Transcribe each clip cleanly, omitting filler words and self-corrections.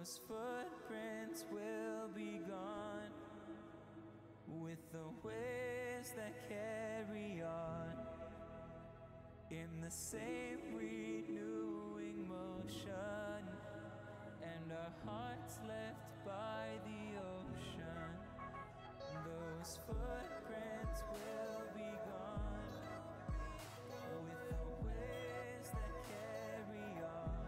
Those footprints will be gone with the waves that carry on in the same renewing motion, and our hearts left by the ocean. Those footprints will be gone with the waves that carry on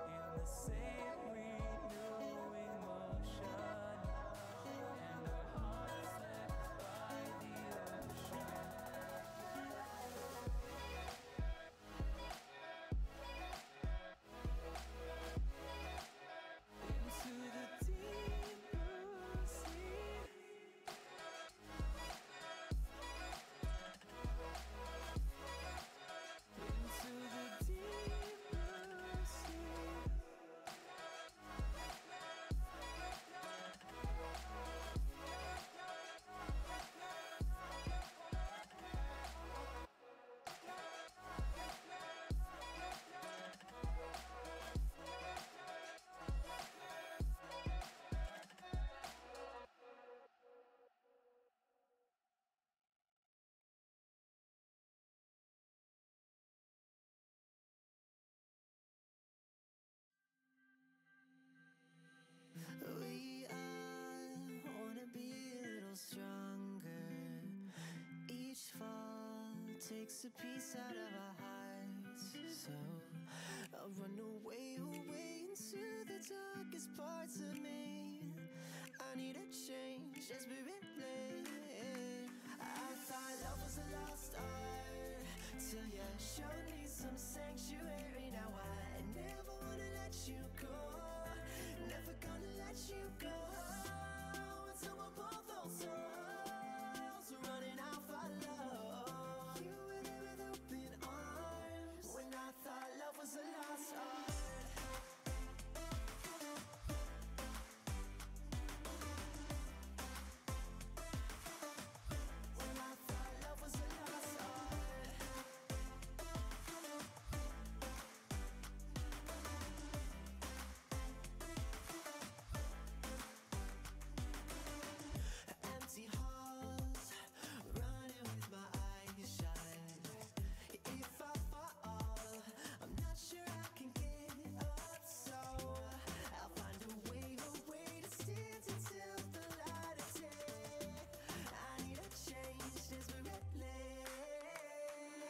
in the same renewing motion, and our hearts left by the ocean. Into the deep blue sea. Into the deep blue sea. We all wanna be a little stronger. Each fall takes a piece out of our hearts. So I'll run away, away into the darkest parts of me. I need a change, desperately. I thought love was a lost art till you showed me some sanctuary. Now I never wanna let you go. Never gonna let you go until we're both on souls running out for love. You were there with open arms when I thought love was a lost art. When I thought love was a lost art. Empty halls, running with my eyes shut. If I fall, I'm not sure I can get up. So I'll find a way to stand until the light of day. I need a change desperately.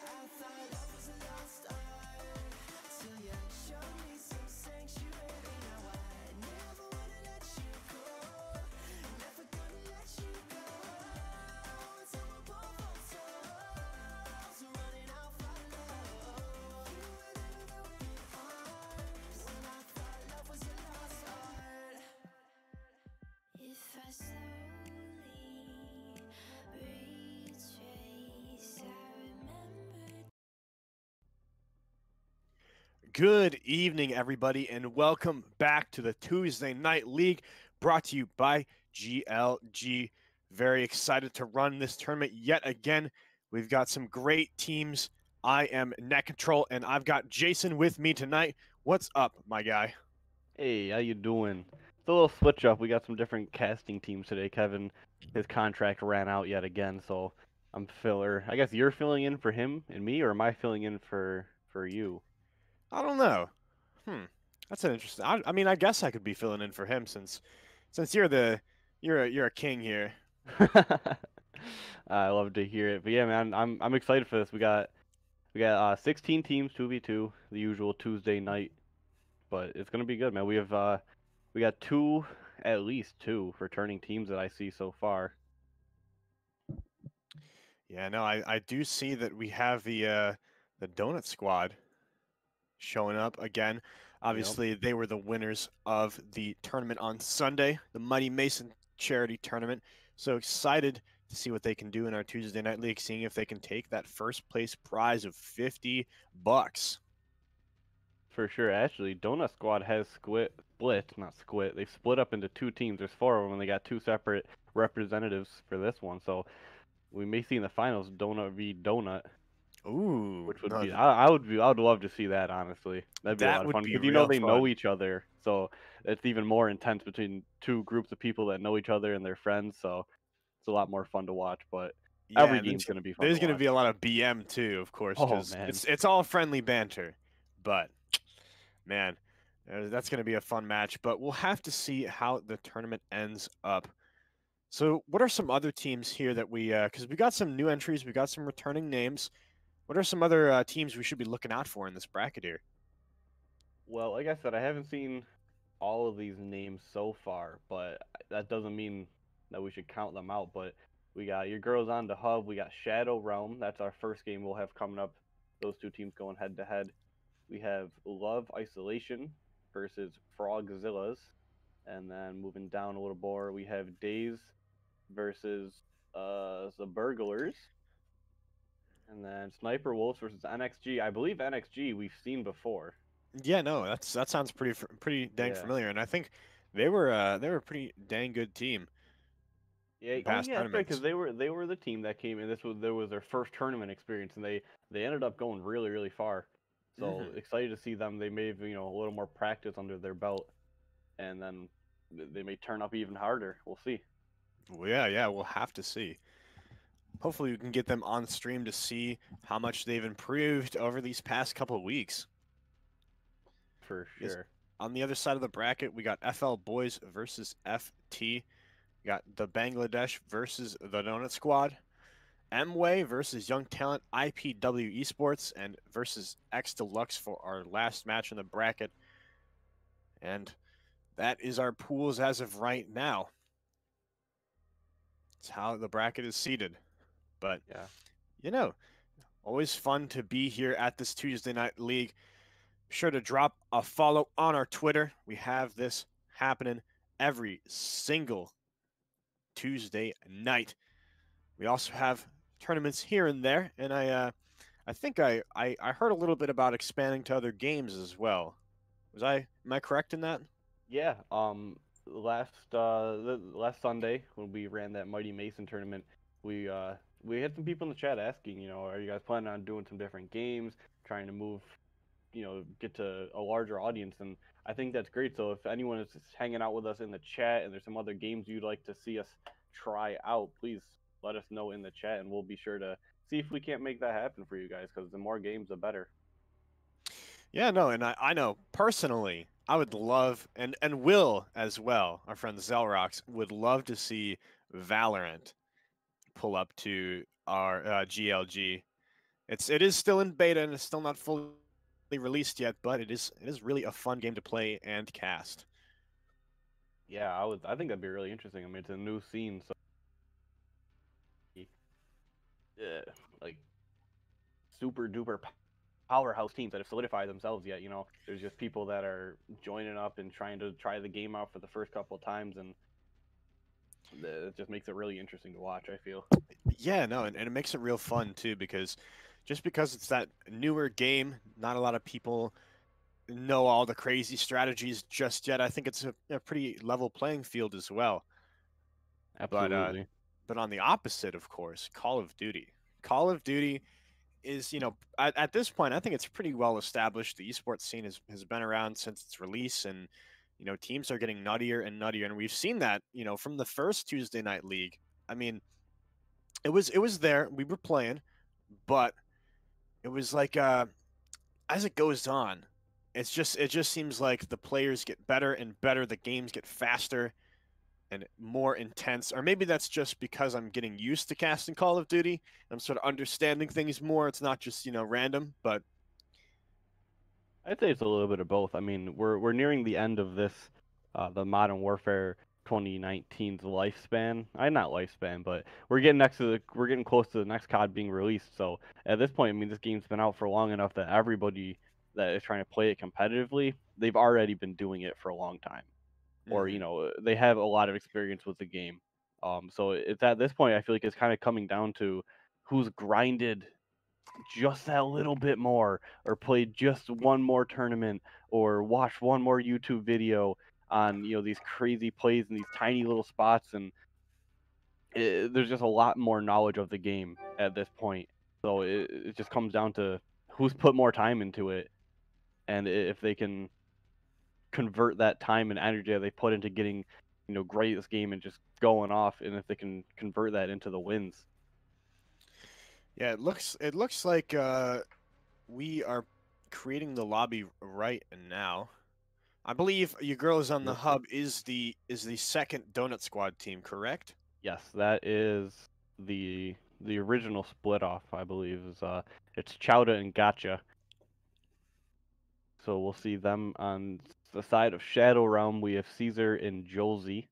I thought love was a lost art till you showed me some sanctuary. Now I never wanna let you go. Never gonna let you go until we're both on souls running out for love. You were there with open arms when I thought love was a lost art. If I slowly retrace, I remember. Good evening, everybody, and welcome back to the Tuesday Night League, brought to you by GLG. Very excited to run this tournament yet again. We've got some great teams. I am Net Control, and I've got Jason with me tonight. What's up, my guy? Hey, how you doing? It's a little switch up. We got some different casting teams today. Kevin, his contract ran out yet again, so I'm filler. I guess you're filling in for him and me, or am I filling in for you? I don't know. That's an interesting. I mean, I guess I could be filling in for him since you're a king here. I love to hear it. But yeah, man, I'm excited for this. We got 16 teams, 2v2, the usual Tuesday night. But it's gonna be good, man. We got at least two returning teams that I see so far. Yeah, no, I do see that we have the Donut Squad showing up again. Obviously, they were the winners of the tournament on Sunday, the Mighty Mason charity tournament. So excited to see what they can do in our Tuesday Night League, seeing if they can take that first place prize of $50. For sure. Actually, Donut Squad has not split. They split up into two teams. There's four of them, and they got two separate representatives for this one. So we may see in the finals Donut v Donut. Ooh, which would no, be I would love to see that, honestly. That'd be a that lot of would fun be because real they know fun. each other, so it's even more intense between two groups of people that know each other and their friends. So it's a lot more fun to watch. But Yeah, every and game's gonna be fun to there's gonna watch. be a lot of BM too, of course, Oh because man. it's all friendly banter. But man, that's gonna be a fun match. But we'll have to see how the tournament ends up. So, what are some other teams here that because we got some new entries, we got some returning names. What are some other teams we should be looking out for in this bracket here? Well, like I said, I haven't seen all of these names so far, but that doesn't mean that we should count them out. But we got your girls on the hub. We got Shadow Realm. That's our first game we'll have coming up. Those two teams going head to head. We have Love Isolation versus Frogzillas. And then moving down a little more, we have Days versus the Burglars. And then Sniper Wolves versus NXG. I believe NXG we've seen before. Yeah, no, that sounds pretty dang Yeah. familiar, and I think they were a pretty dang good team Yeah. in Oh, past yeah. That's right. Because tournaments. they were the team that came in. There was their first tournament experience, and they ended up going really far. So Hmm. excited to see them. They may have a little more practice under their belt, and then they may turn up even harder. We'll see. Well, yeah, we'll have to see. Hopefully, we can get them on stream to see how much they've improved over these past couple of weeks. For Yes. sure. On the other side of the bracket, we got FL Boys versus FT. We got the Bangladesh versus the Donut Squad. Mway versus Young Talent IPW Esports and versus X Deluxe for our last match in the bracket. And that is our pools as of right now. It's how the bracket is seated. But, Yeah. you know, always fun to be here at this Tuesday Night League. Be sure to drop a follow on our Twitter. We have this happening every single Tuesday night. We also have tournaments here and there, and I think I heard a little bit about expanding to other games as well. Am I correct in that? Yeah. Last Sunday when we ran that Mighty Mason tournament, we had some people in the chat asking, are you guys planning on doing some different games, trying to move, get to a larger audience? And I think that's great. So if anyone is hanging out with us in the chat and there's some other games you'd like to see us try out, please let us know in the chat, and we'll be sure to see if we can't make that happen for you guys. Because the more games, the better. Yeah, no, and I know personally, I would love and will as well. Our friend Zelrox would love to see Valorant pull up to our GLG. It is still in beta and it's still not fully released yet, but it is really a fun game to play and cast. Yeah, I think that'd be really interesting. I mean, it's a new scene, so like super duper powerhouse teams that have solidified themselves yet. There's just people that are joining up and trying to try the game out for the first couple of times, and it just makes it really interesting to watch, I feel. Yeah, no, and it makes it real fun too because just because it's that newer game, not a lot of people know all the crazy strategies just yet. I think it's a pretty level playing field as well. But Absolutely. but on the opposite, of course, Call of Duty. Call of Duty is, at this point, I think it's pretty well established. The esports scene has been around since its release, and teams are getting nuttier and nuttier, and we've seen that, from the first Tuesday Night League. I mean, it was there. We were playing, but it was like as it goes on, it just seems like the players get better and better. The games get faster and more intense, or maybe that's just because I'm getting used to casting Call of Duty. I'm sort of understanding things more. It's not just random, but I'd say it's a little bit of both. I mean, we're nearing the end of this, the Modern Warfare 2019's lifespan. Not lifespan, but we're getting close to the next COD being released. So at this point, I mean, this game's been out for long enough that everybody that is trying to play it competitively, they've already been doing it for a long time, or mhm. they have a lot of experience with the game. So it's at this point, I feel like it's kind of coming down to who's grinded just that little bit more, or played just one more tournament, or watched one more YouTube video on these crazy plays in these tiny little spots, and there's just a lot more knowledge of the game at this point. So it just comes down to who's put more time into it, and if they can convert that time and energy that they put into getting, great at this game and just going off, and if they can convert that into the wins. Yeah, it looks like we are creating the lobby right now. I believe your girls on the Yep. hub is the second Donut Squad team, correct? Yes, that is the original split off, I believe. Is it's Chowda and Gotcha. So we'll see them on the side of Shadow Realm. We have Cesar and Josie.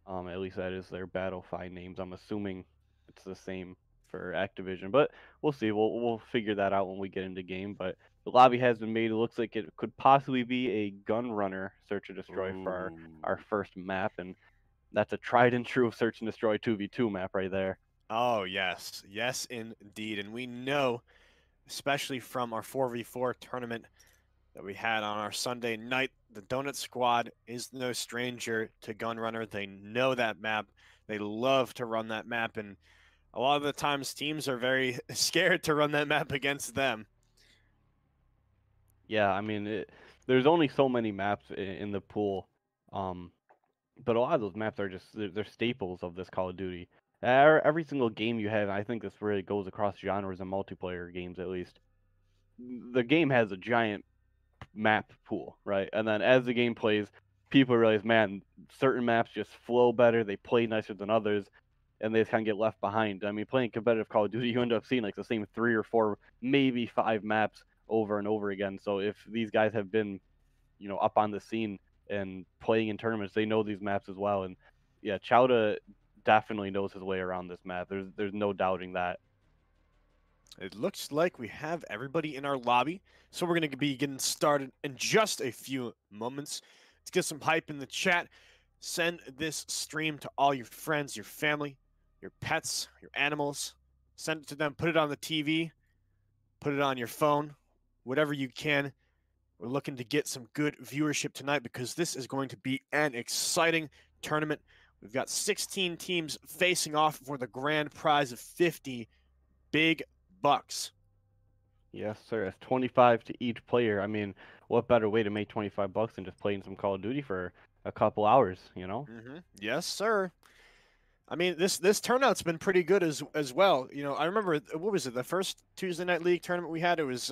At least that is their Battlefy names. I'm assuming it's the same for Activision, but we'll see. We'll figure that out when we get into game. But the lobby has been made. It looks like it could possibly be a gun runner search and destroy for our first map, and that's a tried and true search and destroy 2v2 map right there. Oh yes, yes indeed, and we know, especially from our 4v4 tournament that we had on our Sunday night, the Donut Squad is no stranger to Gunrunner. They know that map. They love to run that map, and a lot of the times teams are very scared to run that map against them. Yeah, I mean, there's only so many maps in the pool, but a lot of those maps are just they're staples of this Call of Duty. Every single game you have, I think this really goes across genres and multiplayer games at least. The game has a giant map pool, right? And then as the game plays, people realize, man, certain maps just flow better, they play nicer than others, and they just kind of get left behind. I mean, playing competitive Call of Duty, you end up seeing like the same 3 or 4, maybe 5 maps over and over again. So if these guys have been, up on the scene and playing in tournaments, they know these maps as well. And yeah, Chowda definitely knows his way around this map. There's no doubting that. It looks like we have everybody in our lobby, so we're going to be getting started in just a few moments. Let's get some hype in the chat. Send this stream to all your friends, your family, your pets, your animals. Send it to them. Put it on the TV. Put it on your phone. Whatever you can. We're looking to get some good viewership tonight because this is going to be an exciting tournament. We've got 16 teams facing off for the grand prize of 50 big bucks. Yes, sir. That's 25 to each player. I mean, what better way to make 25 bucks than just playing some Call of Duty for a couple hours, Yes, sir. I mean, this turnout's been pretty good as well. I remember, what was it, the first Tuesday Night League tournament we had? It was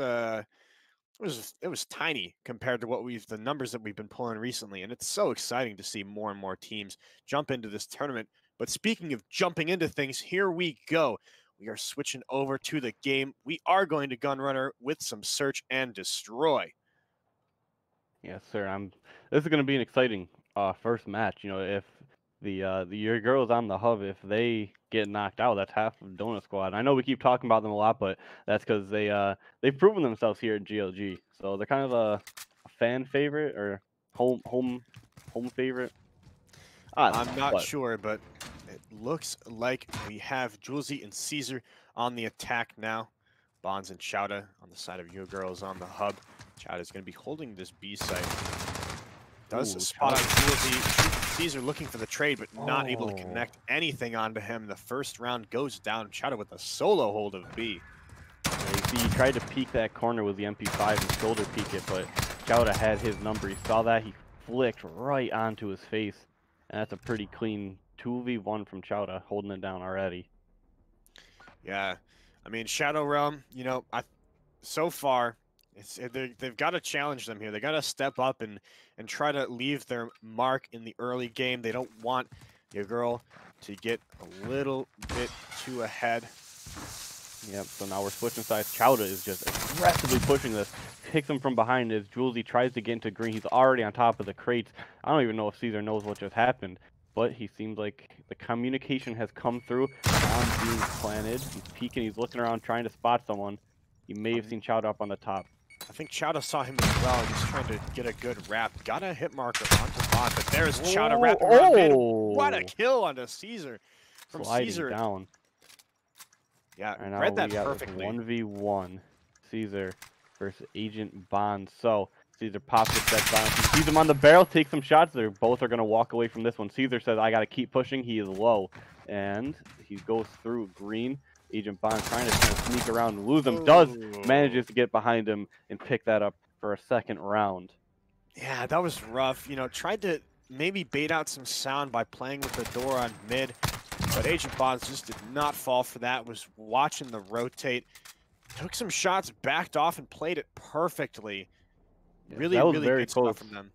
tiny compared to the numbers that we've been pulling recently, and it's so exciting to see more and more teams jump into this tournament. But speaking of jumping into things, here we go. We are switching over to the game. We are going to Gunrunner with some search and destroy. Yes, sir. This is going to be an exciting first match. If your girls on the hub, if they get knocked out, that's half of Donut Squad. I know we keep talking about them a lot, but that's because they've proven themselves here at GLG. So they're kind of a fan favorite or home favorite. I'm not sure, but it looks like we have Julesy and Cesar on the attack now. Bonds and Chowda on the side of your girls on the hub. Chowda is going to be holding this B site. Does spot on Julesy. Cesar looking for the trade, but not able to connect anything onto him. The first round goes down. Chowda with a solo hold of B. Yeah, you see, he tried to peek that corner with the MP5 and shoulder peek it, but Chowda had his number. He saw that. He flicked right onto his face. And that's a pretty clean 2v1 from Chowda, holding it down already. Yeah, I mean, Shadow Realm, so far, they've got to challenge them here. They got to step up and try to leave their mark in the early game. They don't want your girl to get a little bit too ahead. Yep, so now we're switching sides. Chowda is just aggressively pushing this. Picks him from behind as Julesy tries to get into green. He's already on top of the crates. I don't even know if Cesar knows what just happened, but he seems like the communication has come through. On being planted. He's peeking. He's looking around trying to spot someone. He may have seen Chowda up on the top. I think Chowda saw him as well. He's trying to get a good wrap. Got a hit marker onto Bond, but there's Chowda wrapping around mid. What a kill onto Cesar. From Sliding Cesar down. Yeah, Right now read that we got perfectly. 1v1. Cesar versus Agent Bond. So Cesar pops his set down. He sees him on the barrel, takes some shots. They both are going to walk away from this one. Cesar says, I got to keep pushing. He is low. And he goes through green. Agent Bond trying to kind of sneak around and lose him. Does manages to get behind him and pick that up for a second round. Yeah, that was rough. You know, tried to maybe bait out some sound by playing with the door on mid, but Agent Bonds just did not fall for that. Was watching the rotate, took some shots, backed off, and played it perfectly. Yeah, Really, that was really very good close. stuff from them.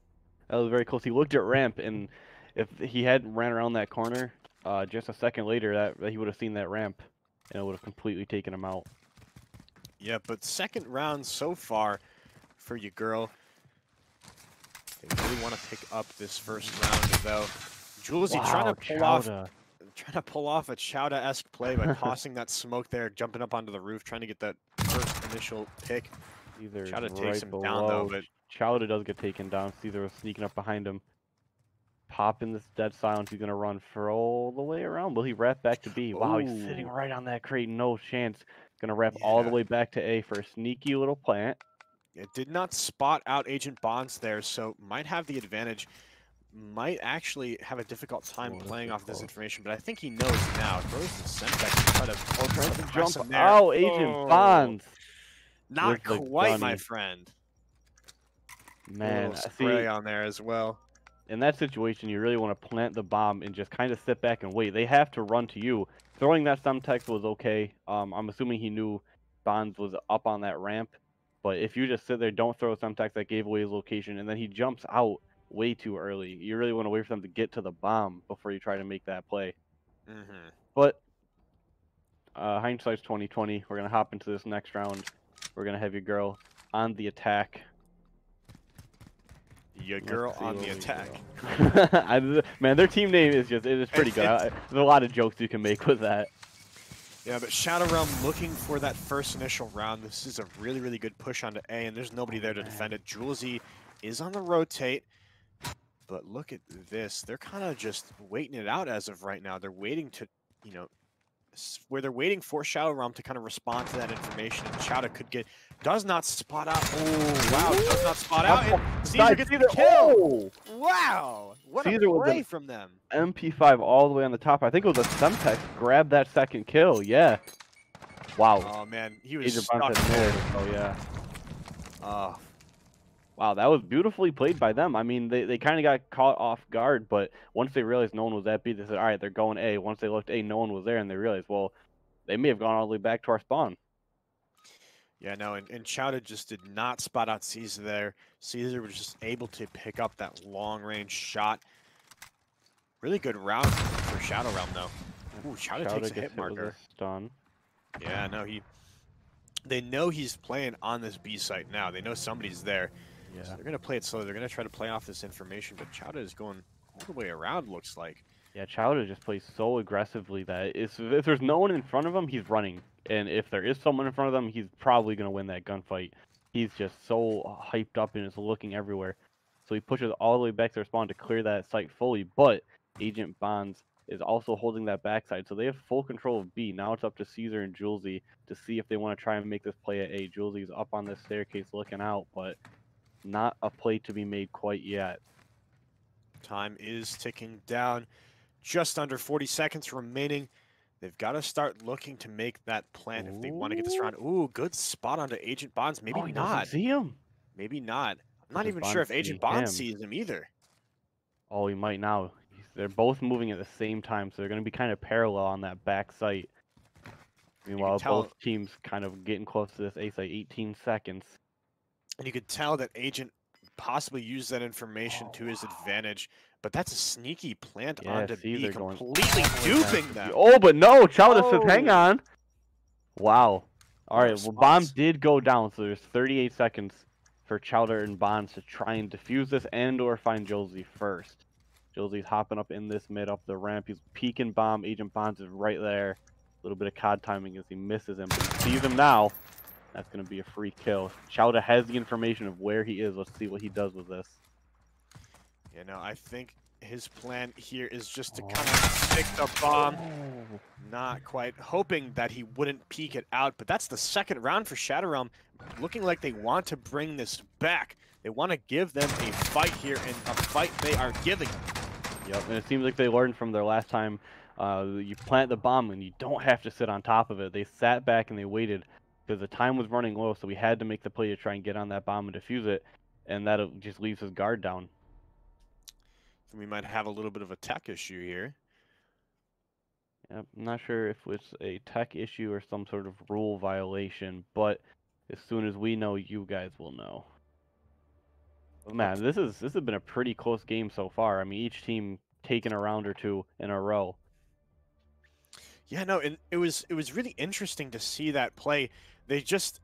That was very close. He looked at ramp, and if he hadn't ran around that corner just a second later, that he would have seen that ramp, and it would have completely taken him out. Yeah, but second round so far for you, girl. They really want to pick up this first round, though. Julesy trying to pull off a Chowda-esque play by tossing that smoke there, jumping up onto the roof, trying to get that first initial pick. Chowda takes him down, though, but Chowda does get taken down. Cesar was sneaking up behind him. Popping this dead silence. He's going to run for all the way around. Will he wrap back to B? Wow, he's sitting right on that crate. No chance. Going to wrap all the way back to A for a sneaky little plant. It did not spot out Agent Bonds there, so might have the advantage. Might actually have a difficult time playing off this information, but I think he knows now. Throws the Semtex, tries to jump. Oh, Agent Bonds. Not quite, my friend. Man, spray on there as well. In that situation, you really want to plant the bomb and just kind of sit back and wait. They have to run to you. Throwing that Semtex was okay. I'm assuming he knew Bonds was up on that ramp. But if you just sit there, don't throw a Semtex, that gave away his location, and then he jumps out way too early. You really want to wait for them to get to the bomb before you try to make that play. But hindsight's 20/20. We're gonna hop into this next round. We're gonna have your girl on the attack. Your girl on the attack. Man, their team name is pretty good. There's a lot of jokes you can make with that. Yeah, but Shadow Realm looking for that first initial round. This is a really, really good push onto A, and there's nobody there to defend it. Julesy is on the rotate, but look at this. They're kind of just waiting it out as of right now. They're waiting to, you know, where they're waiting for Shadow Realm to kind of respond to that information, and Chowda does not spot out. Oh, wow, does not spot out, and Cesar gets the kill. Wow, what a play from them. MP5 all the way on the top. I think it was a Semtex. Grab that second kill, yeah. Wow. Oh, man, he was stuck. Oh, yeah. Wow, that was beautifully played by them. I mean, they kind of got caught off guard, but once they realized no one was at B, they said, all right, they're going A. Once they looked A, no one was there, and they realized, well, they may have gone all the way back to our spawn. Yeah, no, and Chowda just did not spot out Cesar there. Cesar was just able to pick up that long-range shot. Really good round for Shadow Realm, though. Ooh, Chowda takes a hit marker. Stun. Yeah, no, they know he's playing on this B site now. They know somebody's there. Yeah. So they're going to play it slow. They're going to try to play off this information, but Chowda is going all the way around, looks like. Yeah, Chowda just plays so aggressively that if there's no one in front of him, he's running. And if there is someone in front of them, he's probably going to win that gunfight. He's just so hyped up and is looking everywhere. So he pushes all the way back to their spawn to clear that site fully. But Agent Bonds is also holding that backside. So they have full control of B. Now it's up to Cesar and Julesy to see if they want to try and make this play at A. Julesy's up on this staircase looking out, but not a play to be made quite yet. Time is ticking down. Just under 40 seconds remaining. They've got to start looking to make that plant if they want to get this round. Ooh, good spot onto Agent Bonds. Maybe he not. See him? Maybe not. I'm not even sure if Agent Bonds sees him either. Oh, he might now. They're both moving at the same time, so they're going to be kind of parallel on that back site. Meanwhile, both teams kind of getting close to this A site. 18 seconds. And you could tell that Agent possibly used that information to his advantage, but that's a sneaky plant onto B, completely duping them. Oh, but no, Chowda says, hang on. Wow. All right, well, bomb did go down, so there's 38 seconds for Chowda and Bonds to try and defuse this and or find Julesy first. Julesy's hopping up in this mid up the ramp. He's peeking bomb. Agent Bonds is right there. A little bit of COD timing as he misses him, but he sees him now. That's going to be a free kill. Chowda has the information of where he is. Let's see what he does with this. You know, I think his plan here is just to kind of stick the bomb. Not quite. Hoping that he wouldn't peek it out, but that's the second round for Shadow Realm. Looking like they want to bring this back. They want to give them a fight here, and a fight they are giving. Yep, and it seems like they learned from their last time You plant the bomb and you don't have to sit on top of it. They sat back and they waited because the time was running low, so we had to make the play to try and get on that bomb and defuse it, and that just leaves his guard down. We might have a little bit of a tech issue here. Yep, I'm not sure if it's a tech issue or some sort of rule violation, but as soon as we know, you guys will know. But man, Okay. this has been a pretty close game so far. I mean, each team taking a round or two in a row. Yeah, no, and it was really interesting to see that play. They just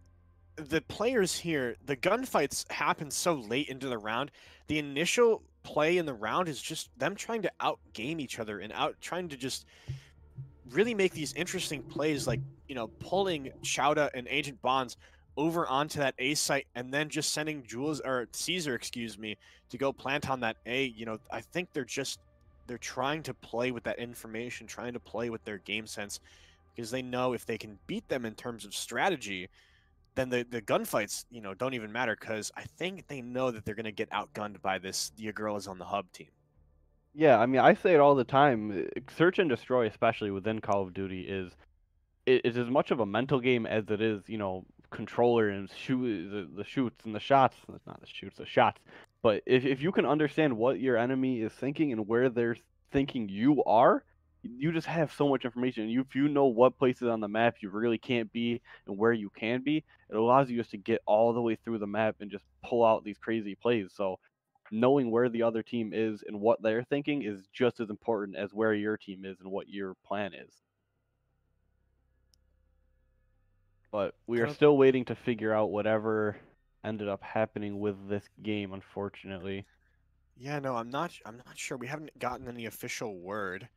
the players here, the gunfights happen so late into the round. The initial play in the round is just them trying to outgame each other and out trying to just really make these interesting plays, like pulling Chowda and Agent Bonds over onto that A site, and then just sending Jules or Caesar, excuse me, to go plant on that A. I think they're trying to play with that information, trying to play with their game sense, because they know if they can beat them in terms of strategy, then the gunfights, don't even matter, because I think they know that they're going to get outgunned by this Your Girl Is on the Hub team. Yeah, I mean, I say it all the time. Search and destroy, especially within Call of Duty, is as much of a mental game as it is, controller and shoot the shoots and the shots. Not the shoots, the shots. But if you can understand what your enemy is thinking and where they're thinking you are, you just have so much information. If you know what places on the map you really can't be and where you can be, it allows you just to get all the way through the map and just pull out these crazy plays. So knowing where the other team is and what they're thinking is just as important as where your team is and what your plan is. But we I are don't. still waiting to figure out whatever ended up happening with this game, unfortunately. Yeah, no, I'm not sure. We haven't gotten any official word,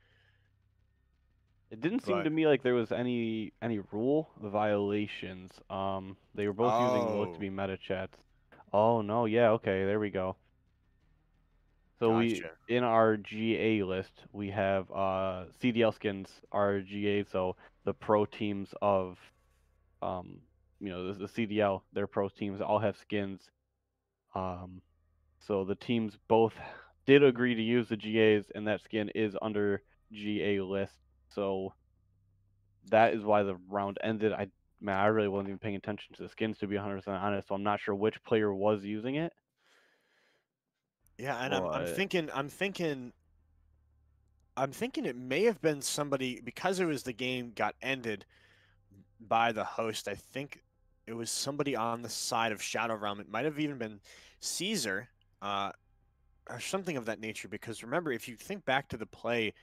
It didn't seem but to me like there was any rule violations. They were both using what looked to oh, be meta chats. Oh no, yeah, okay, there we go. So we gotcha. in our GA list we have CDL skins are GA, so the pro teams of um the CDL, their pro teams all have skins. Um So the teams both did agree to use the GAs, and that skin is under GA list. So that is why the round ended. Man, I really wasn't even paying attention to the skins, to be 100% honest. So I'm not sure which player was using it, Yeah, and I'm but thinking I'm thinking it may have been somebody, because it was the game got ended by the host. I think it was somebody on the side of Shadow Realm. It might have even been Caesar, uh, or something of that nature. Because remember, if you think back to the play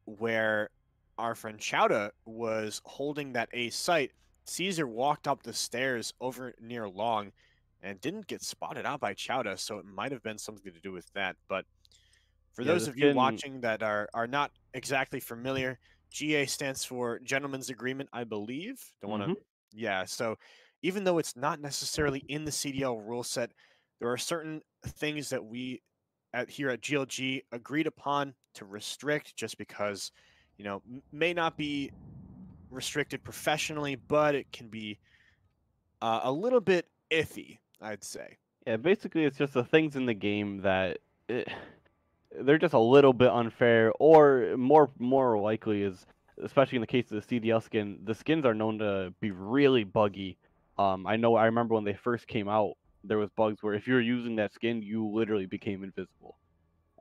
where our friend Chowda was holding that A site, Caesar walked up the stairs over near Long and didn't get spotted out by Chowda, so it might have been something to do with that. But for yeah, those the of you skin. watching that are not exactly familiar, GA stands for Gentleman's Agreement, I believe. Don't want to, Hmm. yeah. So even though it's not necessarily in the CDL rule set, there are certain things that we here at GLG agreed upon to restrict, just because, may not be restricted professionally, but it can be a little bit iffy, I'd say. Yeah, basically, it's just the things in the game that they're just a little bit unfair, or more likely is, especially in the case of the CDL skin, the skins are known to be really buggy. I remember when they first came out, there was bugs where if you were using that skin, you literally became invisible.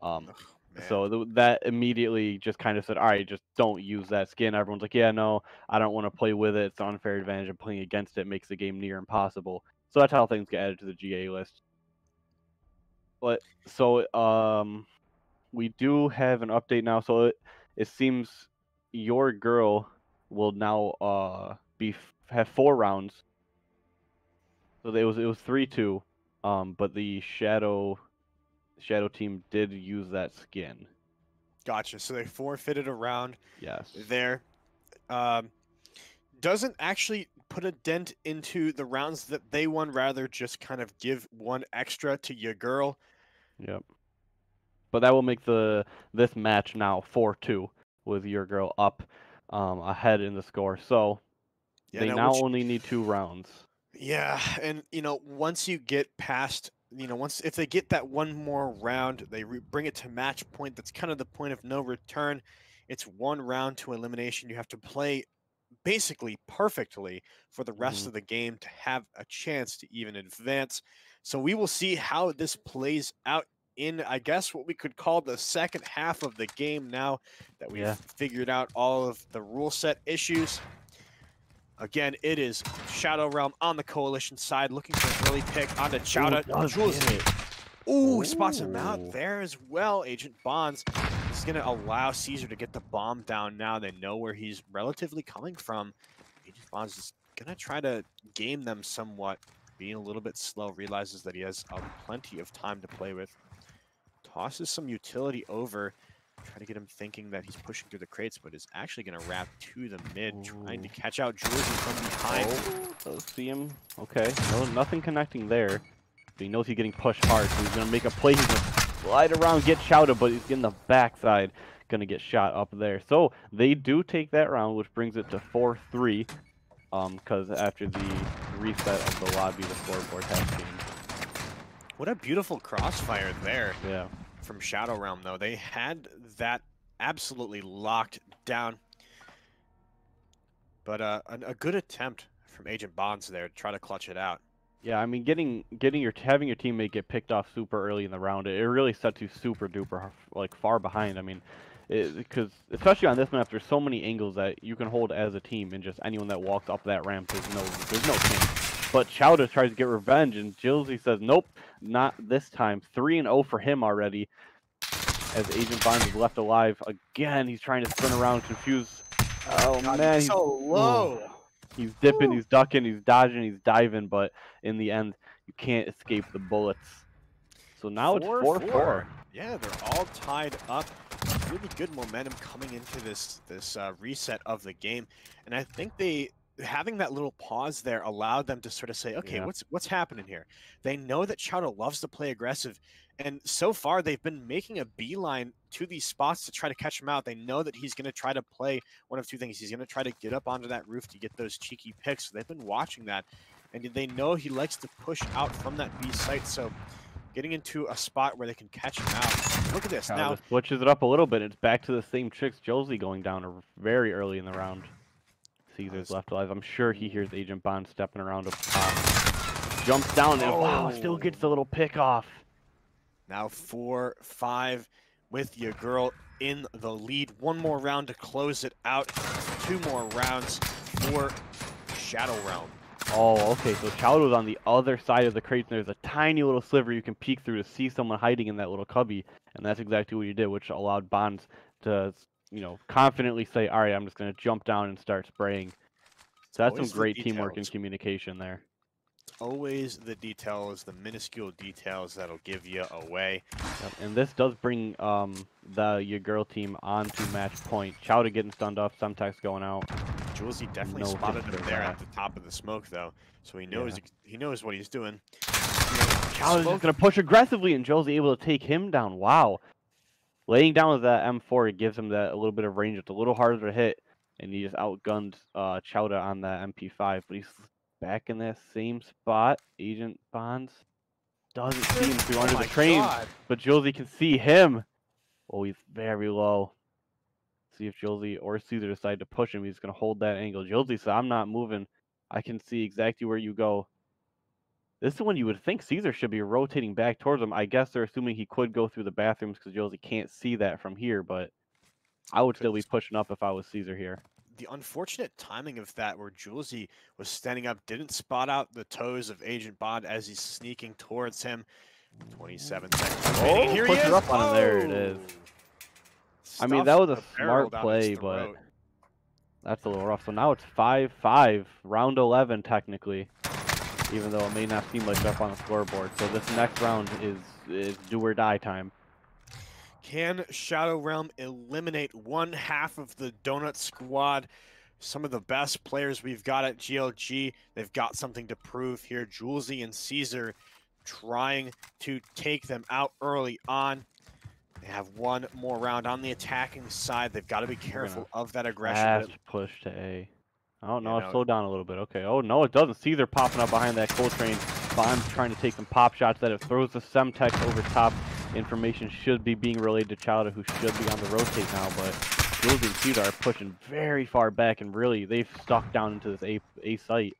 Um, Ugh, man. so that immediately just kind of said, all right, just don't use that skin. Everyone's like, yeah, no, I don't want to play with it. It's an unfair advantage. I'm playing against it. Makes the game near impossible. So that's how things get added to the GA list. But so we do have an update now. So it seems your girl will now have 4 rounds. So it was 3-2. But the shadow team did use that skin. Gotcha. So they forfeited a round Yes. there. Um, doesn't actually put a dent into the rounds that they won, rather just kind of give one extra to your girl. Yep. But that will make this match now 4-2 with your girl up ahead in the score. So Yeah, they no, now which, only need 2 rounds. yeah, and once you get past, once if they get that one more round, they bring it to match point. That's kind of the point of no return. It's 1 round to elimination. You have to play basically perfectly for the rest of the game to have a chance to even advance. So we will see how this plays out in, I guess, what we could call the second half of the game now that we've figured out all of the rule set issues. Again, it is Shadow Realm on the Coalition side, looking for an early pick onto Chowda. Ooh, spots him out there as well. Agent Bonds is going to allow Cesar to get the bomb down now. They know where he's relatively coming from. Agent Bonds is going to try to game them somewhat, being a little bit slow, realizes that he has plenty of time to play with. Tosses some utility over, try to get him thinking that he's pushing through the crates, but is actually going to wrap to the mid, trying to catch out Georgie from behind. Does see him. Okay, no, nothing connecting there. But he knows he's getting pushed hard, so he's going to make a play. He's going to slide around, get shouted, but he's getting the backside. Going to get shot up there. So they do take that round, which brings it to 4-3. Because after the reset of the lobby, the scoreboard has changed. What a beautiful crossfire there. Yeah. From Shadow Realm, though. They had that absolutely locked down. But a good attempt from Agent Bonds there to try to clutch it out. Yeah, I mean, having your teammate get picked off super early in the round, it really sets you super duper like far behind. I mean, because especially on this map, there's so many angles that you can hold as a team, and just anyone that walks up that ramp, there's no chance. But Chowda tries to get revenge, and Jilzy says, nope, not this time. 3-0 for him already, as Agent Bonds is left alive. Again, he's trying to spin around, confuse. Oh, God, man. He's so low. He's dipping, he's ducking, he's dodging, he's diving, but in the end, you can't escape the bullets. So now it's 4-4. Yeah, they're all tied up. Really good momentum coming into this reset of the game. And I think having that little pause there allowed them to sort of say, okay, what's happening here? They know that Chowda loves to play aggressive, and so far they've been making a beeline to these spots to try to catch him out. They know that he's going to try to play one of two things. He's going to try to get up onto that roof to get those cheeky picks. So they've been watching that, and they know he likes to push out from that B site. So getting into a spot where they can catch him out. Look at this. Now switches it up a little bit. It's back to the same tricks. Josie going down very early in the round. Caesar's left alive. I'm sure he hears Agent Bond stepping around up top. Jumps down and wow, still gets the little pick off. Now 4-5 with your girl in the lead. One more round to close it out. 2 more rounds for Shadow Realm. Oh, okay. So Chowda's on the other side of the crates, and there's a tiny little sliver you can peek through to see someone hiding in that little cubby, and that's exactly what he did, which allowed Bonds to, confidently say, all right, I'm just going to jump down and start spraying. So that's some great teamwork and communication there. Always the details, the minuscule details that'll give you away. Yep. And this does bring your girl team on to match point. Chowda getting stunned up, Semtex going out. Julesy definitely spotted him there at the top of the smoke, though, so he knows he knows what he's doing. Chowda's just gonna push aggressively, and Joe's able to take him down. Wow, laying down with that M4, it gives him that a little bit of range. It's a little harder to hit, and he just outgunned Chowda on that MP5. But he's back in that same spot. Agent Bonds doesn't see him through under the train, but Josie can see him. Oh, he's very low. See if Josie or Cesar decide to push him. He's going to hold that angle. Josie said, I'm not moving. I can see exactly where you go. This is when you would think Cesar should be rotating back towards him. I guess they're assuming he could go through the bathrooms because Josie can't see that from here, but I would still be pushing up if I was Cesar here. The unfortunate timing of that, where Julesy was standing up, didn't spot out the toes of Agent Bond as he's sneaking towards him. 27 seconds remaining. Here he is. Up on him. There it is. I mean, that was a smart play, but that's a little rough. So now it's 5-5, round 11 technically, even though it may not seem like that on the scoreboard. So this next round is do or die time. Can Shadow Realm eliminate one half of the Donut Squad? Some of the best players we've got at GLG. They've got something to prove here. Julesy and Cesar trying to take them out early on. They have one more round on the attacking side. They've got to be careful of that aggression. Push to A. Oh, no, slow down a little bit. Okay. Oh, no, it doesn't. Cesar popping up behind that coal train. Bond's trying to take some pop shots that it throws the Semtex over top. Information should be being relayed to Chowda, who should be on the rotate now, but Jules and Cesar are pushing very far back, and really they've stuck down into this A site.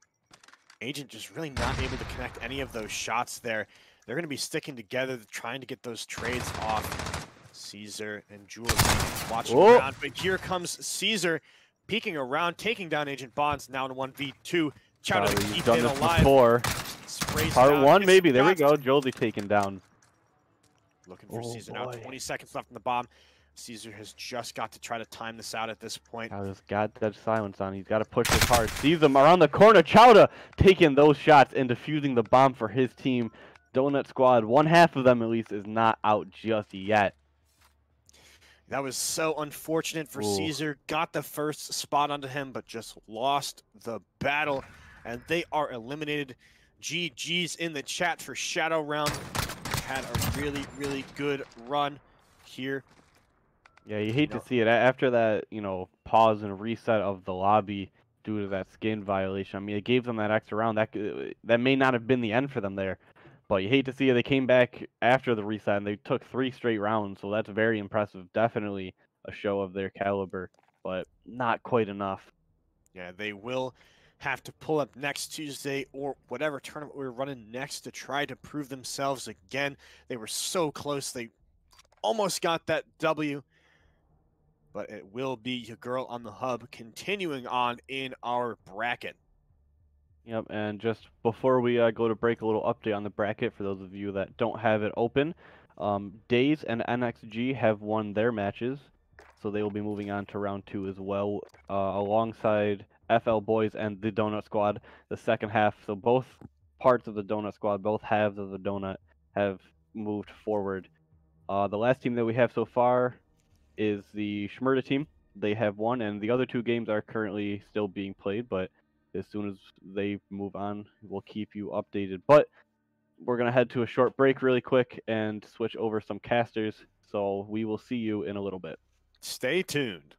Agent just really not able to connect any of those shots there. They're going to be sticking together, trying to get those trades off. Cesar and Jules watching around, but here comes Cesar peeking around, taking down Agent Bonds now in 1v2. Chowder to keep it alive. Before. Part down, 1, maybe. There we shots. go. Jolie taken down. Looking for Cesar now. 20 seconds left in the bomb. Cesar has just got to try to time this out at this point. Chowder's got that silence on. He's got to push this hard. Sees them around the corner. Chowder taking those shots and defusing the bomb for his team. Donut Squad, one half of them at least, is not out just yet. That was so unfortunate for Cesar. Got the first spot onto him, but just lost the battle. And they are eliminated. GG's in the chat for Shadow Realm. Had a really, really good run here. Yeah, you hate to see it. After that, pause and reset of the lobby due to that skin violation, I mean, it gave them that extra round. That may not have been the end for them there. But you hate to see it. They came back after the reset, and they took 3 straight rounds, so that's very impressive. Definitely a show of their caliber, but not quite enough. Yeah, they will have to pull up next Tuesday or whatever tournament we're running next to try to prove themselves again. They were so close. They almost got that W, but it will be your girl on the hub continuing on in our bracket. Yep, and just before we go to break, a little update on the bracket for those of you that don't have it open. Days and NXG have won their matches, so they will be moving on to round 2 as well, alongside FL Boys and the Donut Squad, the second half. So both parts of the Donut Squad, both halves of the Donut, have moved forward. The last team that we have so far is the Shmurda team. They have won, and the other 2 games are currently still being played, but as soon as they move on, we'll keep you updated. But we're going to head to a short break really quick and switch over some casters, so we will see you in a little bit. Stay tuned.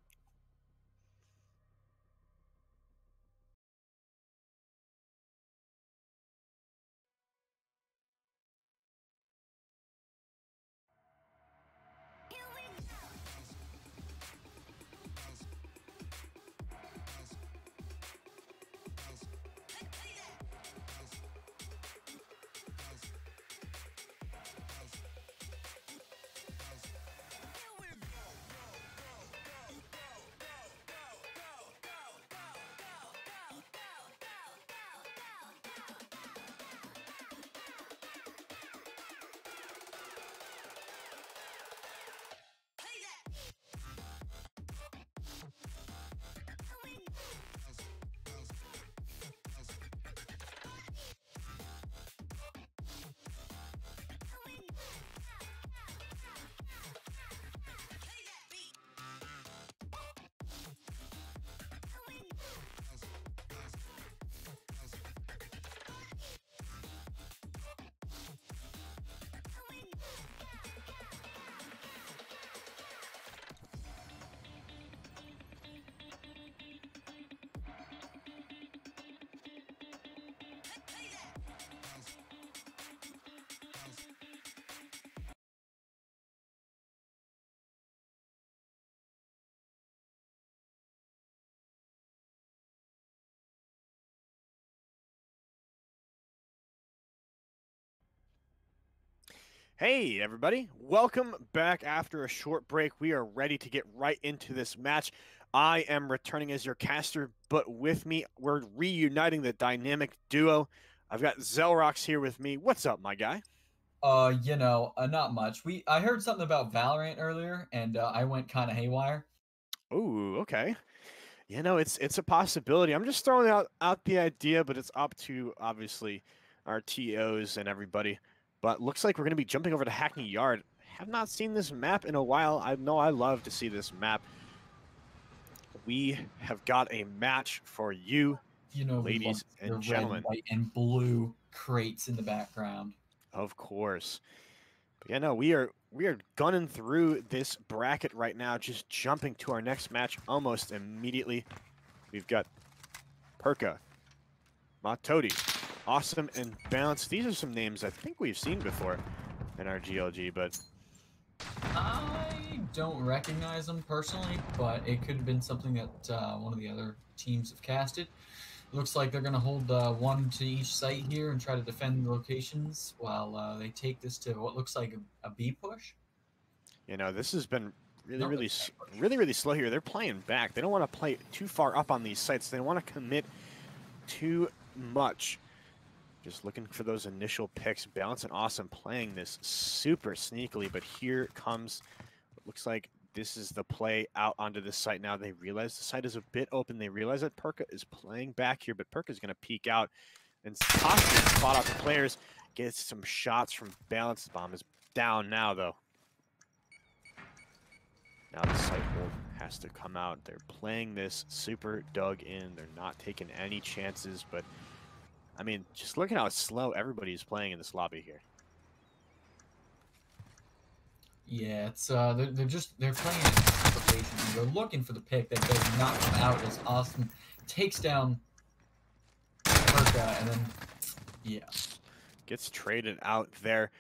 Hey everybody, welcome back after a short break. We are ready to get right into this match. I am returning as your caster, but with me, we're reuniting the dynamic duo. I've got Zelrox here with me. What's up, my guy? Not much. I heard something about Valorant earlier, and I went kind of haywire. Ooh, okay. It's a possibility. I'm just throwing out the idea, but it's up to, obviously, our TOs and everybody. But looks like we're going to be jumping over to Hackney Yard. Have not seen this map in a while. I know I love to see this map. We have got a match for you, ladies and gentlemen. Red, white, and blue crates in the background. Of course. But we are gunning through this bracket right now, just jumping to our next match almost immediately. We've got Perka, Matodi, Awesome and Balanced. These are some names I think we've seen before in our GLG, but I I don't recognize them personally, but it could have been something that one of the other teams have casted. Looks like they're going to hold one to each site here and try to defend the locations while they take this to what looks like a B push. You know, this has been really, No, really, that's really slow here. They're playing back. They don't want to play too far up on these sites. They don't want to commit too much. Just looking for those initial picks. Balance and Awesome playing this super sneakily, but here comes what looks like this is the play out onto this site now. They realize the site is a bit open. They realize that Perka is playing back here, but Perka is going to peek out and possibly spot out the players. Gets some shots from Balance. Bomb is down now, though. Now the site hold has to come out. They're playing this super dug in. They're not taking any chances, but I mean, just look at how slow everybody's playing in this lobby here. Yeah, it's they're playing in anticipation. They're looking for the pick that does not come out as Awesome takes down Perka, and then yeah, Gets traded out there.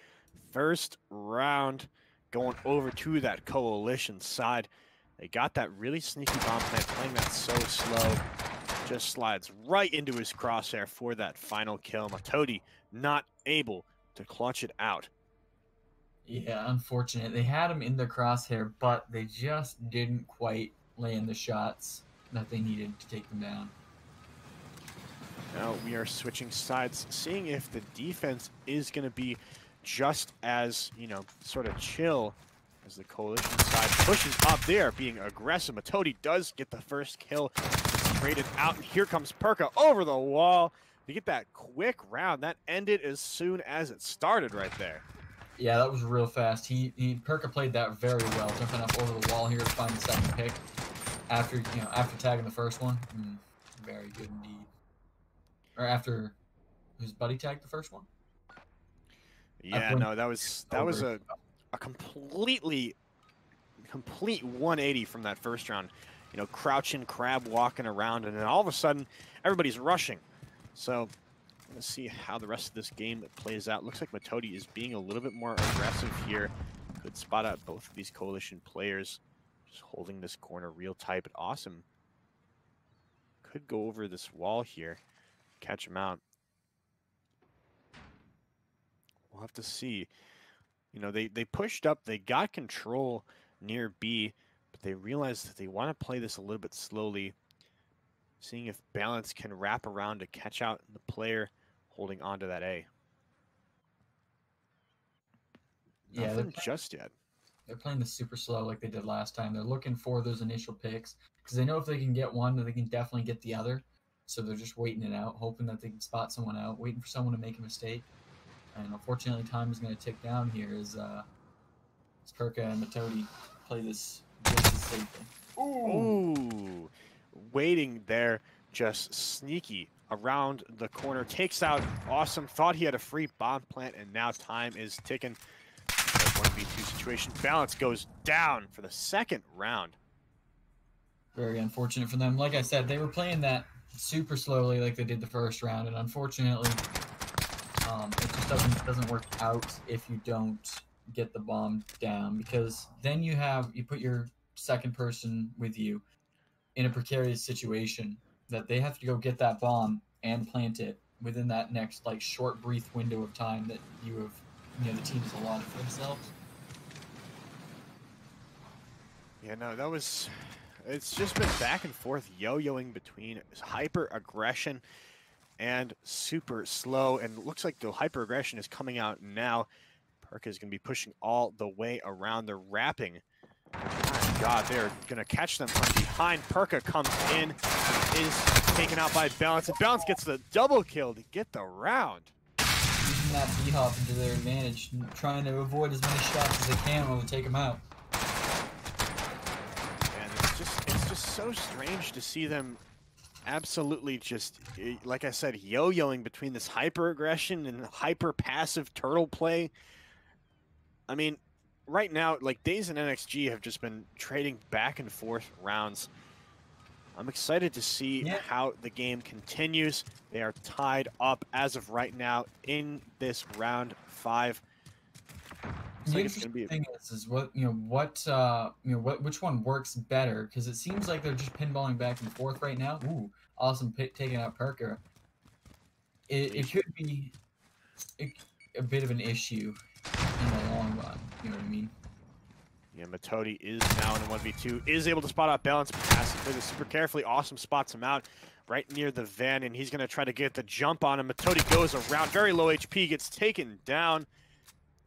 First round going over to that coalition side. They got that really sneaky bomb plant, playing that so slow. Just slides right into his crosshair for that final kill. Matodi not able to clutch it out. yeah, unfortunate. They had him in their crosshair, but they just didn't quite land the shots that they needed to take them down. Now we are switching sides, seeing if the defense is going to be just as, you know, sort of chill as the coalition side pushes up there, being aggressive. Matodi does get the first kill. Traded out, and here comes Perka over the wall to get that quick round. That ended as soon as it started right there. Yeah, that was real fast. Perka played that very well, jumping up over the wall here to find the second pick after tagging the first one. Very good indeed. Or after his buddy tagged the first one. Yeah, no, that was a complete 180 from that first round. You know, crouching, crab walking around, and then all of a sudden, everybody's rushing. So, let's see how the rest of this game plays out. Looks like Matodi is being a little bit more aggressive here. Could spot out both of these coalition players. Just holding this corner real tight, but Awesome. Could go over this wall here, catch him out. We'll have to see. You know, they pushed up, they got control near B, but they realized that they want to play this a little bit slowly, seeing if Balance can wrap around to catch out the player holding onto that A. Yeah, Nothing just yet. They're playing this super slow like they did last time. They're looking for those initial picks because they know if they can get one, they can definitely get the other. So they're just waiting it out, hoping that they can spot someone out, waiting for someone to make a mistake. And unfortunately, time is going to tick down here as Perka and Matodi play this just as safely. Ooh, waiting there, just sneaky around the corner, takes out Awesome. Thought he had a free bomb plant, and now time is ticking. 1v2 situation. Balance goes down for the second round. Very unfortunate for them. Like I said, they were playing that super slowly like they did the first round, and unfortunately, it just doesn't work out if you don't get the bomb down, because then you put your second person with you in a precarious situation that they have to go get that bomb and plant it within that next short brief window of time that the team has allotted for themselves. Yeah, no, it's just been back and forth yo-yoing between hyper aggression and super slow, and it looks like the hyper aggression is coming out now. Perka is going to be pushing all the way around. They're wrapping. My God, they're going to catch them from behind. Perka comes in, is taken out by Balance, and Balance gets the double kill to get the round. Using that B-hop into their advantage, trying to avoid as many shots as they can while they take them out. And it's just so strange to see them absolutely just, like I said, yo-yoing between this hyper aggression and hyper passive turtle play. I mean, right now, Daze and NXG have just been trading back and forth rounds. I'm excited to see how the game continues. They are tied up as of right now in this round 5. Looks The like it's gonna be. interesting thing is which one works better? Because it seems like they're just pinballing back and forth right now. Ooh, awesome pick taking out Perker. It could be a bit of an issue in the long run. You know what I mean? Yeah, Matodi is now in a 1v2, is able to spot out Balance, passing through this super carefully. Awesome spots him out right near the van, and he's going to try to get the jump on him. Matodi goes around, very low HP, gets taken down,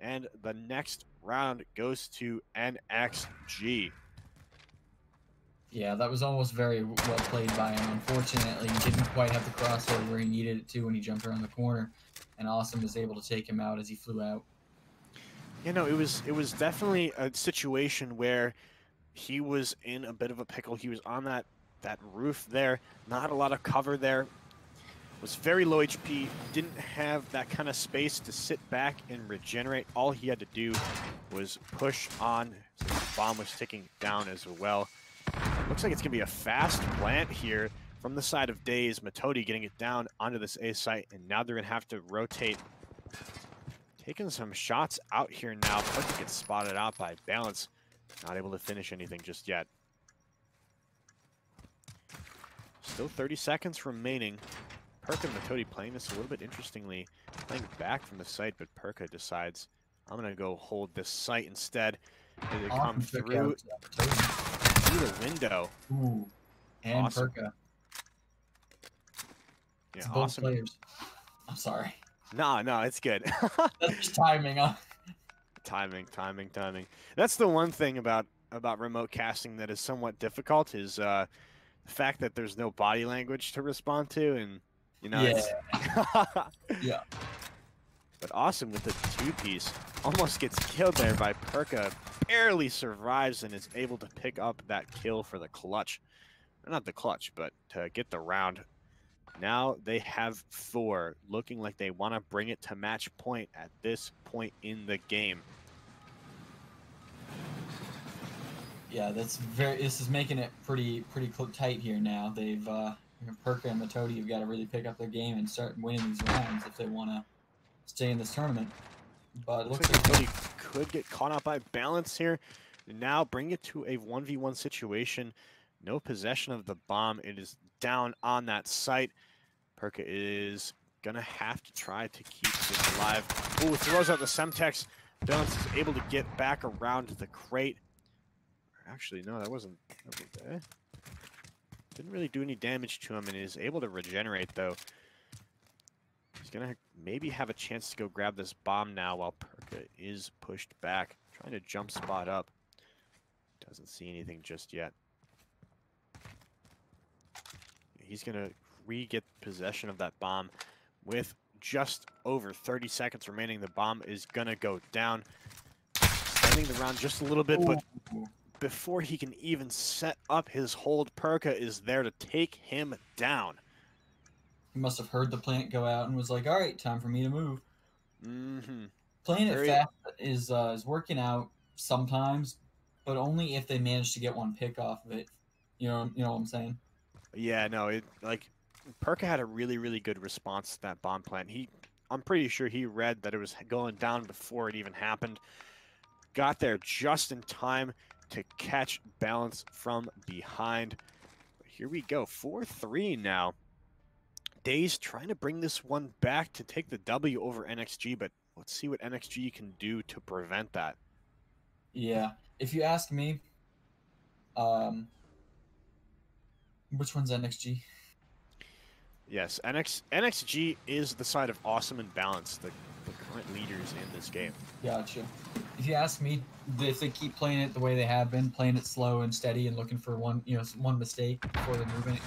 and the next round goes to NXG. Yeah, that was almost very well played by him. Unfortunately, he didn't quite have the crossover where he needed it to when he jumped around the corner, and Awesome was able to take him out as he flew out. You know, it was definitely a situation where he was in a bit of a pickle. He was on that roof there, not a lot of cover there. Was very low HP, didn't have that kind of space to sit back and regenerate. All he had to do was push on. So the bomb was ticking down as well. Looks like it's gonna be a fast plant here from the side of Daze. Matodi getting it down onto this A site, and now they're gonna have to rotate. Taking some shots out here now. Perka gets spotted out by Balance. Not able to finish anything just yet. Still 30 seconds remaining. Perka and Matodi playing this a little bit interestingly. Playing back from the site, but Perka decides, I'm going to go hold this site instead. As they come through the window. Ooh, and Awesome. Perka. Yeah, It's both awesome. players. I'm sorry. No, it's good. That's just timing, huh? Timing. That's the one thing about remote casting that is somewhat difficult is the fact that there's no body language to respond to, and you know, Yeah. But Awesome with the two-piece almost gets killed there by Perka, barely survives and is able to pick up that kill for the clutch. Not the clutch, but to get the round. Now they have 4, looking like they want to bring it to match point at this point in the game. Yeah, this is making it pretty tight here now. They've Perka and Matodi have got to really pick up their game and start winning these rounds if they want to stay in this tournament. But it looks like Matodi could get caught out by Balance here. Now bring it to a 1v1 situation. No possession of the bomb. It is down on that site. Perka is gonna have to try to keep this alive. Ooh, throws out the Semtex. Balance is able to get back around the crate. Actually, no, that wasn't didn't really do any damage to him, and is able to regenerate though. He's gonna maybe have a chance to go grab this bomb now while Perka is pushed back, trying to jump spot up. Doesn't see anything just yet. He's gonna re-get possession of that bomb with just over 30 seconds remaining. The bomb is gonna go down, extending the round just a little bit, but before he can even set up his hold, Perka is there to take him down. he must have heard the plant go out and was like, "All right, time for me to move." Mm-hmm. Playing it fast is working out sometimes, but only if they manage to get one pick off of it. You know what I'm saying? Yeah, no, Perka had a really good response to that bomb plant. I'm pretty sure he read that it was going down before it even happened. Got there just in time to catch Balance from behind. Here we go, 4-3 now. Daze trying to bring this one back to take the W over NXG, but let's see what NXG can do to prevent that. Yeah, if you ask me, which one's NXG? Yes, NXG is the side of Awesome and Balance, the current leaders in this game. Gotcha. If you ask me, if they keep playing it the way they have been, playing it slow and steady and looking for one mistake before they move in,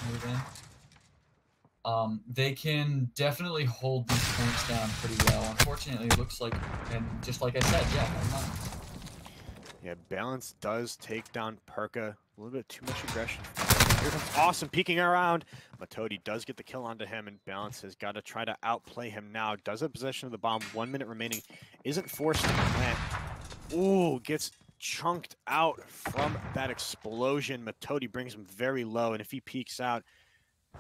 they can definitely hold these points down pretty well. Unfortunately, it looks like, and just like I said, Yeah, Balance does take down Perka. A little bit too much aggression. Here comes Awesome peeking around. Matodi does get the kill onto him, and Balance has got to try to outplay him now. Does have possession of the bomb. 1 minute remaining. Isn't forced to plant. Ooh, gets chunked out from that explosion. Matodi brings him very low, and if he peeks out,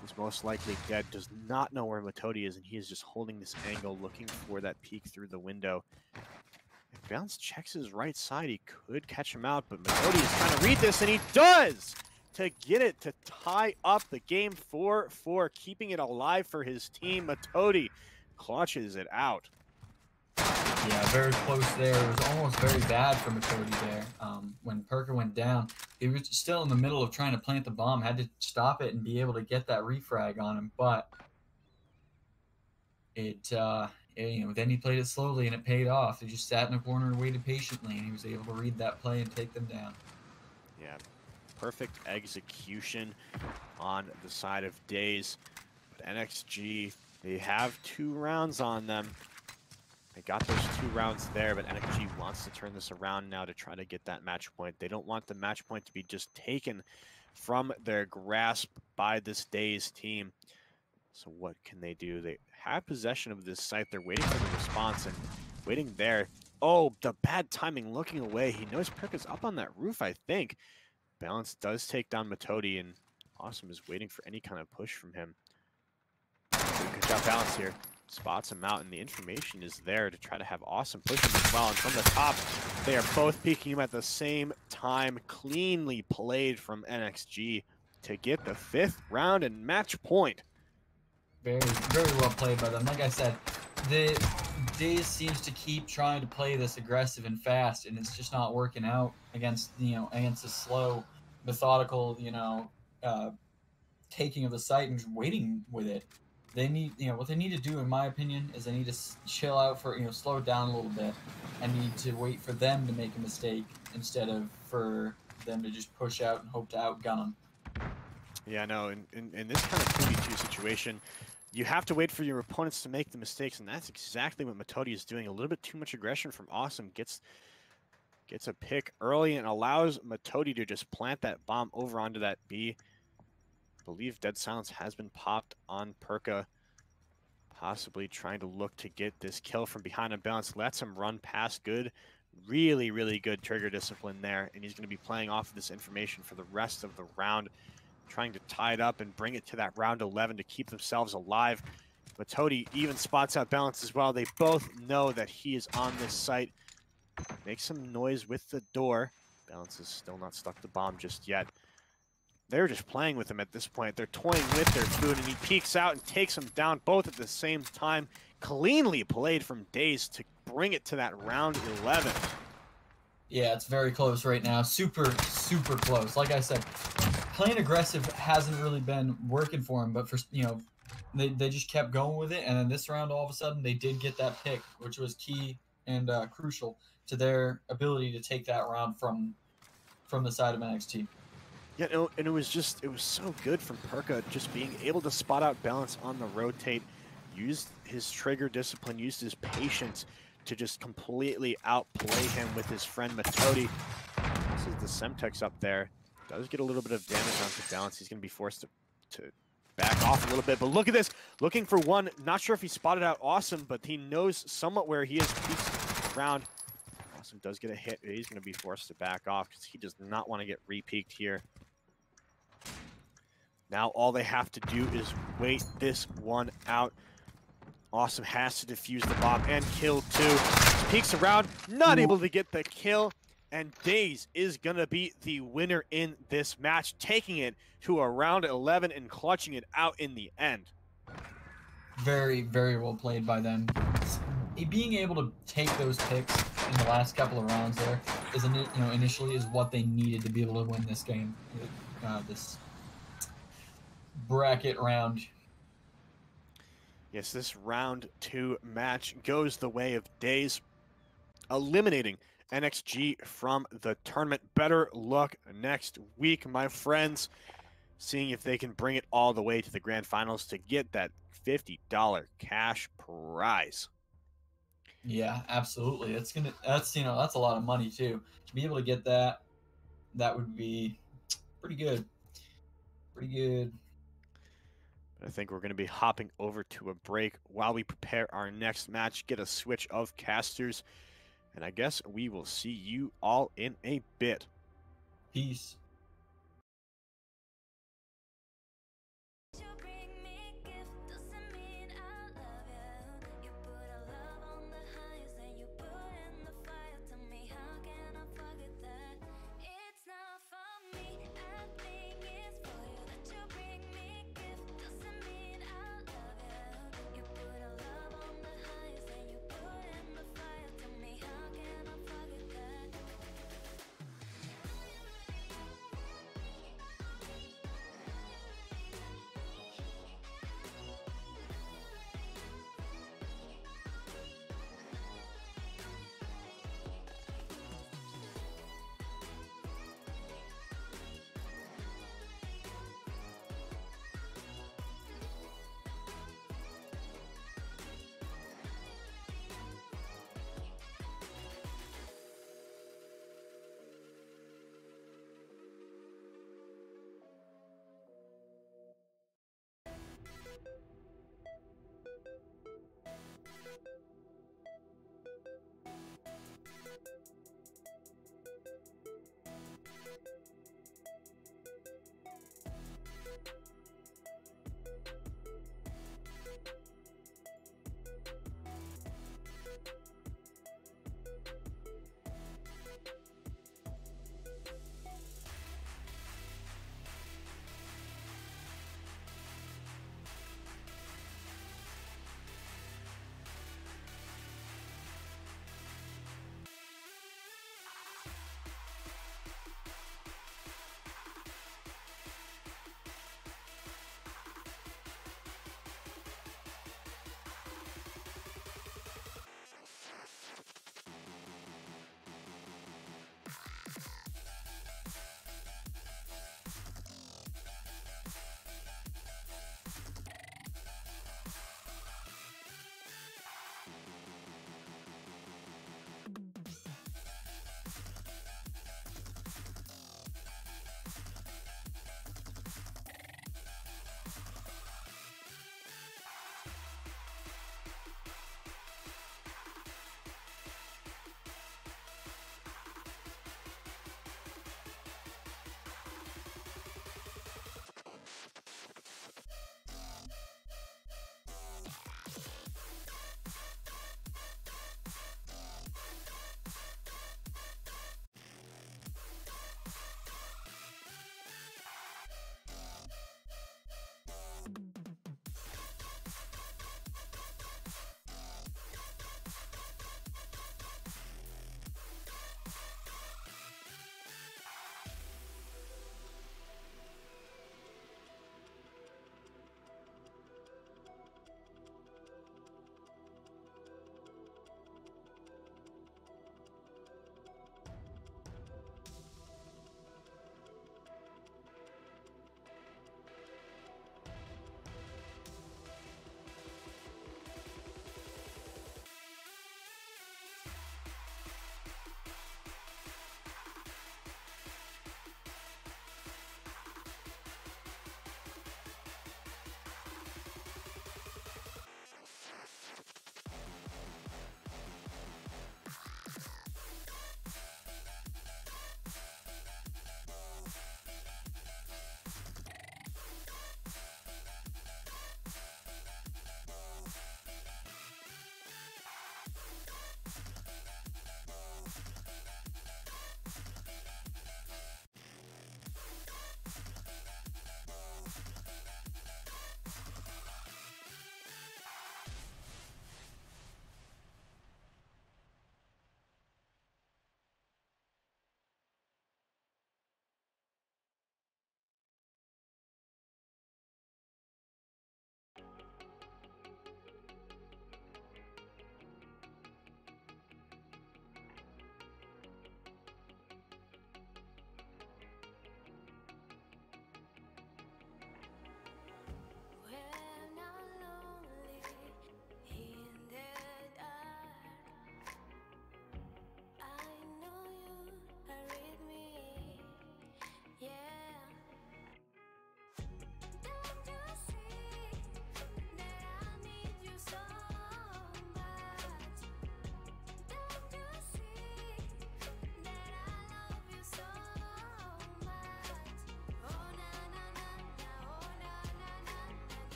he's most likely dead. Does not know where Matodi is, and he is just holding this angle, looking for that peek through the window. If Bounce checks his right side, he could catch him out, but Metodi is trying to read this, and he does! To get it to tie up the game 4-4, keeping it alive for his team. Metodi clutches it out. Yeah, very close there. It was almost very bad for Metodi there. When Perka went down, he was still in the middle of trying to plant the bomb, had to stop it and be able to get that refrag on him, but then he played it slowly and it paid off. He just sat in a corner and waited patiently, and he was able to read that play and take them down. Yeah, perfect execution on the side of Days. But NXG, they have 2 rounds on them. They got those 2 rounds there, but NXG wants to turn this around now to try to get that match point. They don't want the match point to be just taken from their grasp by this Days team. So what can they do? They have possession of this site. They're waiting for the response and waiting there. Oh, the bad timing, looking away. He knows Perka's up on that roof, I think. Balance does take down Metodi, and Awesome is waiting for any kind of push from him. Good job, Balance here. Spots him out, and the information is there to try to have Awesome push him as well. And from the top, they are both peeking him at the same time. Cleanly played from NXG to get the 5th round and match point. Very, very well played by them. Like I said, the Days seems to keep trying to play this aggressive and fast, and it's just not working out against against a slow, methodical, taking of the site and just waiting with it. They need, what they need to do, in my opinion, is they need to chill out for, slow it down a little bit, and need to wait for them to make a mistake instead of for them to just push out and hope to outgun them. Yeah, no, in this kind of 2v2 situation, you have to wait for your opponents to make the mistakes, and that's exactly what Metodi is doing. A little bit too much aggression from Awesome. Gets a pick early and allows Metodi to just plant that bomb over onto that B. I believe Dead Silence has been popped on Perka, possibly trying to look to get this kill from behind. Unbalanced lets him run past. Good, really, really good trigger discipline there, and he's going to be playing off of this information for the rest of the round, trying to tie it up and bring it to that round 11 to keep themselves alive. Metodi even spots out Balance as well. They both know that he is on this site. Makes some noise with the door. Balance is still not stuck the bomb just yet. They're just playing with him at this point. They're toying with their food, and he peeks out and takes them down both at the same time. Cleanly played from Days to bring it to that round 11. Yeah, it's very close right now. Super, super close. Like I said, playing aggressive hasn't really been working for him, but for they just kept going with it, and then this round, all of a sudden, they did get that pick, which was key and crucial to their ability to take that round from the side of NXT. Yeah, no, and it was so good from Perka just being able to spot out Balance on the rotate, used his trigger discipline, used his patience to just completely outplay him with his friend Metodi. This is the Semtex up there. Does get a little bit of damage onto Balance. He's going to be forced to back off a little bit. But look at this. Looking for one. Not sure if he spotted out Awesome, but he knows somewhat where he is peaked around. Awesome does get a hit. He's going to be forced to back off because he does not want to get re-peaked here. Now all they have to do is wait this one out. Awesome has to defuse the bomb and kill two. Peeks around, not able to get the kill. And Days is going to be the winner in this match, taking it to a round 11 and clutching it out in the end. Very, very well played by them. Being able to take those picks in the last couple of rounds there is, initially is what they needed to be able to win this game, this bracket round. Yes, this round 2 match goes the way of Days, eliminating NXG from the tournament. Better luck next week, my friends, seeing if they can bring it all the way to the grand finals to get that $50 cash prize. Yeah, absolutely. That's a lot of money too. To be able to get that would be pretty good. Pretty good. I think we're going to be hopping over to a break while we prepare our next match, get a switch of casters, and I guess we will see you all in a bit. Peace.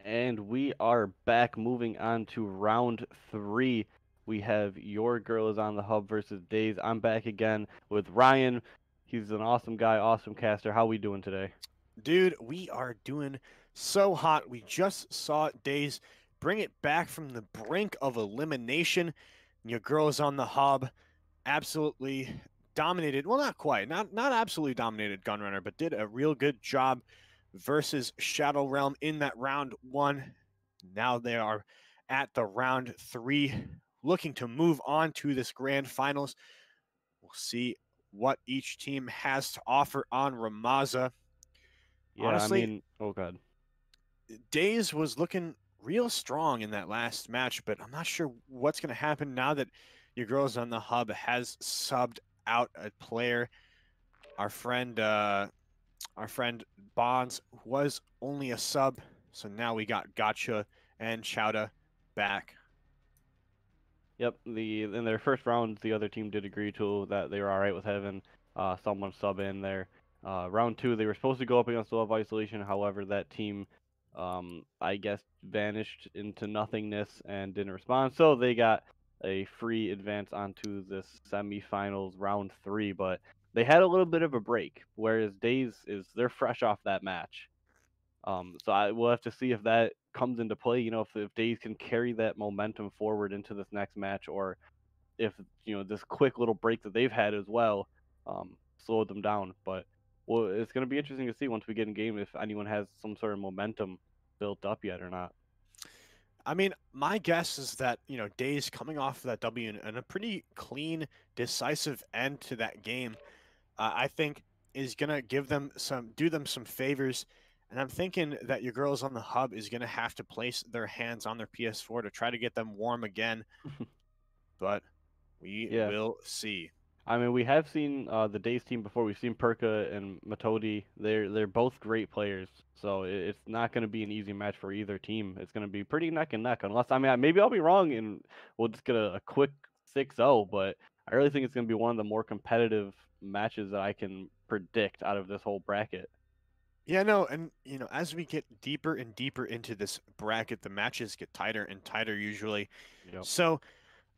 And we are back, moving on to round 3. We have Your Girl is on the Hub versus Days. I'm back again with Ryan. He's an awesome guy, awesome caster. How we doing today? Dude, we are doing so hot. We just saw Days bring it back from the brink of elimination. Your girl is on the hub. Absolutely dominated. Well, not quite. Not absolutely dominated Gunrunner, but did a real good job versus Shadow Realm in that round 1. Now they are at the round 3, looking to move on to this grand finals. We'll see what each team has to offer on Ramaza. Yeah, Honestly, oh god. Days was looking real strong in that last match, but I'm not sure what's going to happen now that your girls on the hub has subbed out a player. Our friend Bonds was only a sub, so now we got Gotcha and Chowda back. Yep, in their first round, the other team did agree to that they were all right with having someone sub in there. Round 2, they were supposed to go up against Love Isolation. However, that team, I guess, vanished into nothingness and didn't respond. So they got a free advance onto this semifinals round 3. But they had a little bit of a break, whereas they're fresh off that match. So we'll have to see if that comes into play. If Days can carry that momentum forward into this next match, or if this quick little break that they've had as well slowed them down. But well, it's going to be interesting to see once we get in game if anyone has some sort of momentum built up yet or not. I mean, my guess is that, Days coming off of that W and a pretty clean, decisive end to that game, I think is going to do them some favors. And I'm thinking that your girls on the hub is going to have to place their hands on their PS4 to try to get them warm again. But we Yeah. will see. I mean, we have seen the Days team before. We've seen Perka and Matodi. They're both great players, so it's not going to be an easy match for either team. It's going to be pretty neck and neck, unless maybe I'll be wrong and we'll just get a quick 6-0. But I really think it's going to be one of the more competitive matches that I can predict out of this whole bracket. Yeah, no, and as we get deeper and deeper into this bracket, the matches get tighter and tighter usually. Yep. So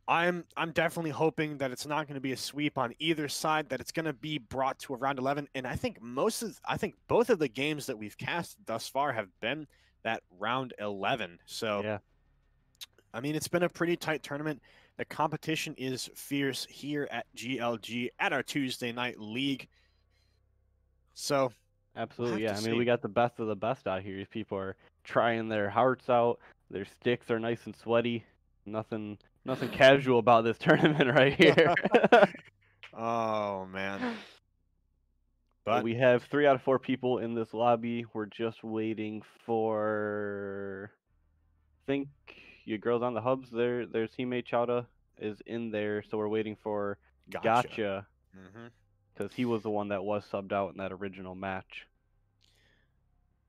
I'm definitely hoping that it's not going to be a sweep on either side, that it's going to be brought to a round 11. And I think both of the games that we've cast thus far have been that round 11. So Yeah. I mean, it's been a pretty tight tournament. The competition is fierce here at GLG at our Tuesday night league. So Absolutely, we'll yeah. have I to mean, we see. got the best of the best out here. These people are trying their hearts out. Their sticks are nice and sweaty. Nothing casual about this tournament right here. Oh man. But But we have 3 out of 4 people in this lobby. We're just waiting for. I think your girls on the hubs. Their teammate Chowda is in there, so we're waiting for Gotcha. because he was the one that was subbed out in that original match.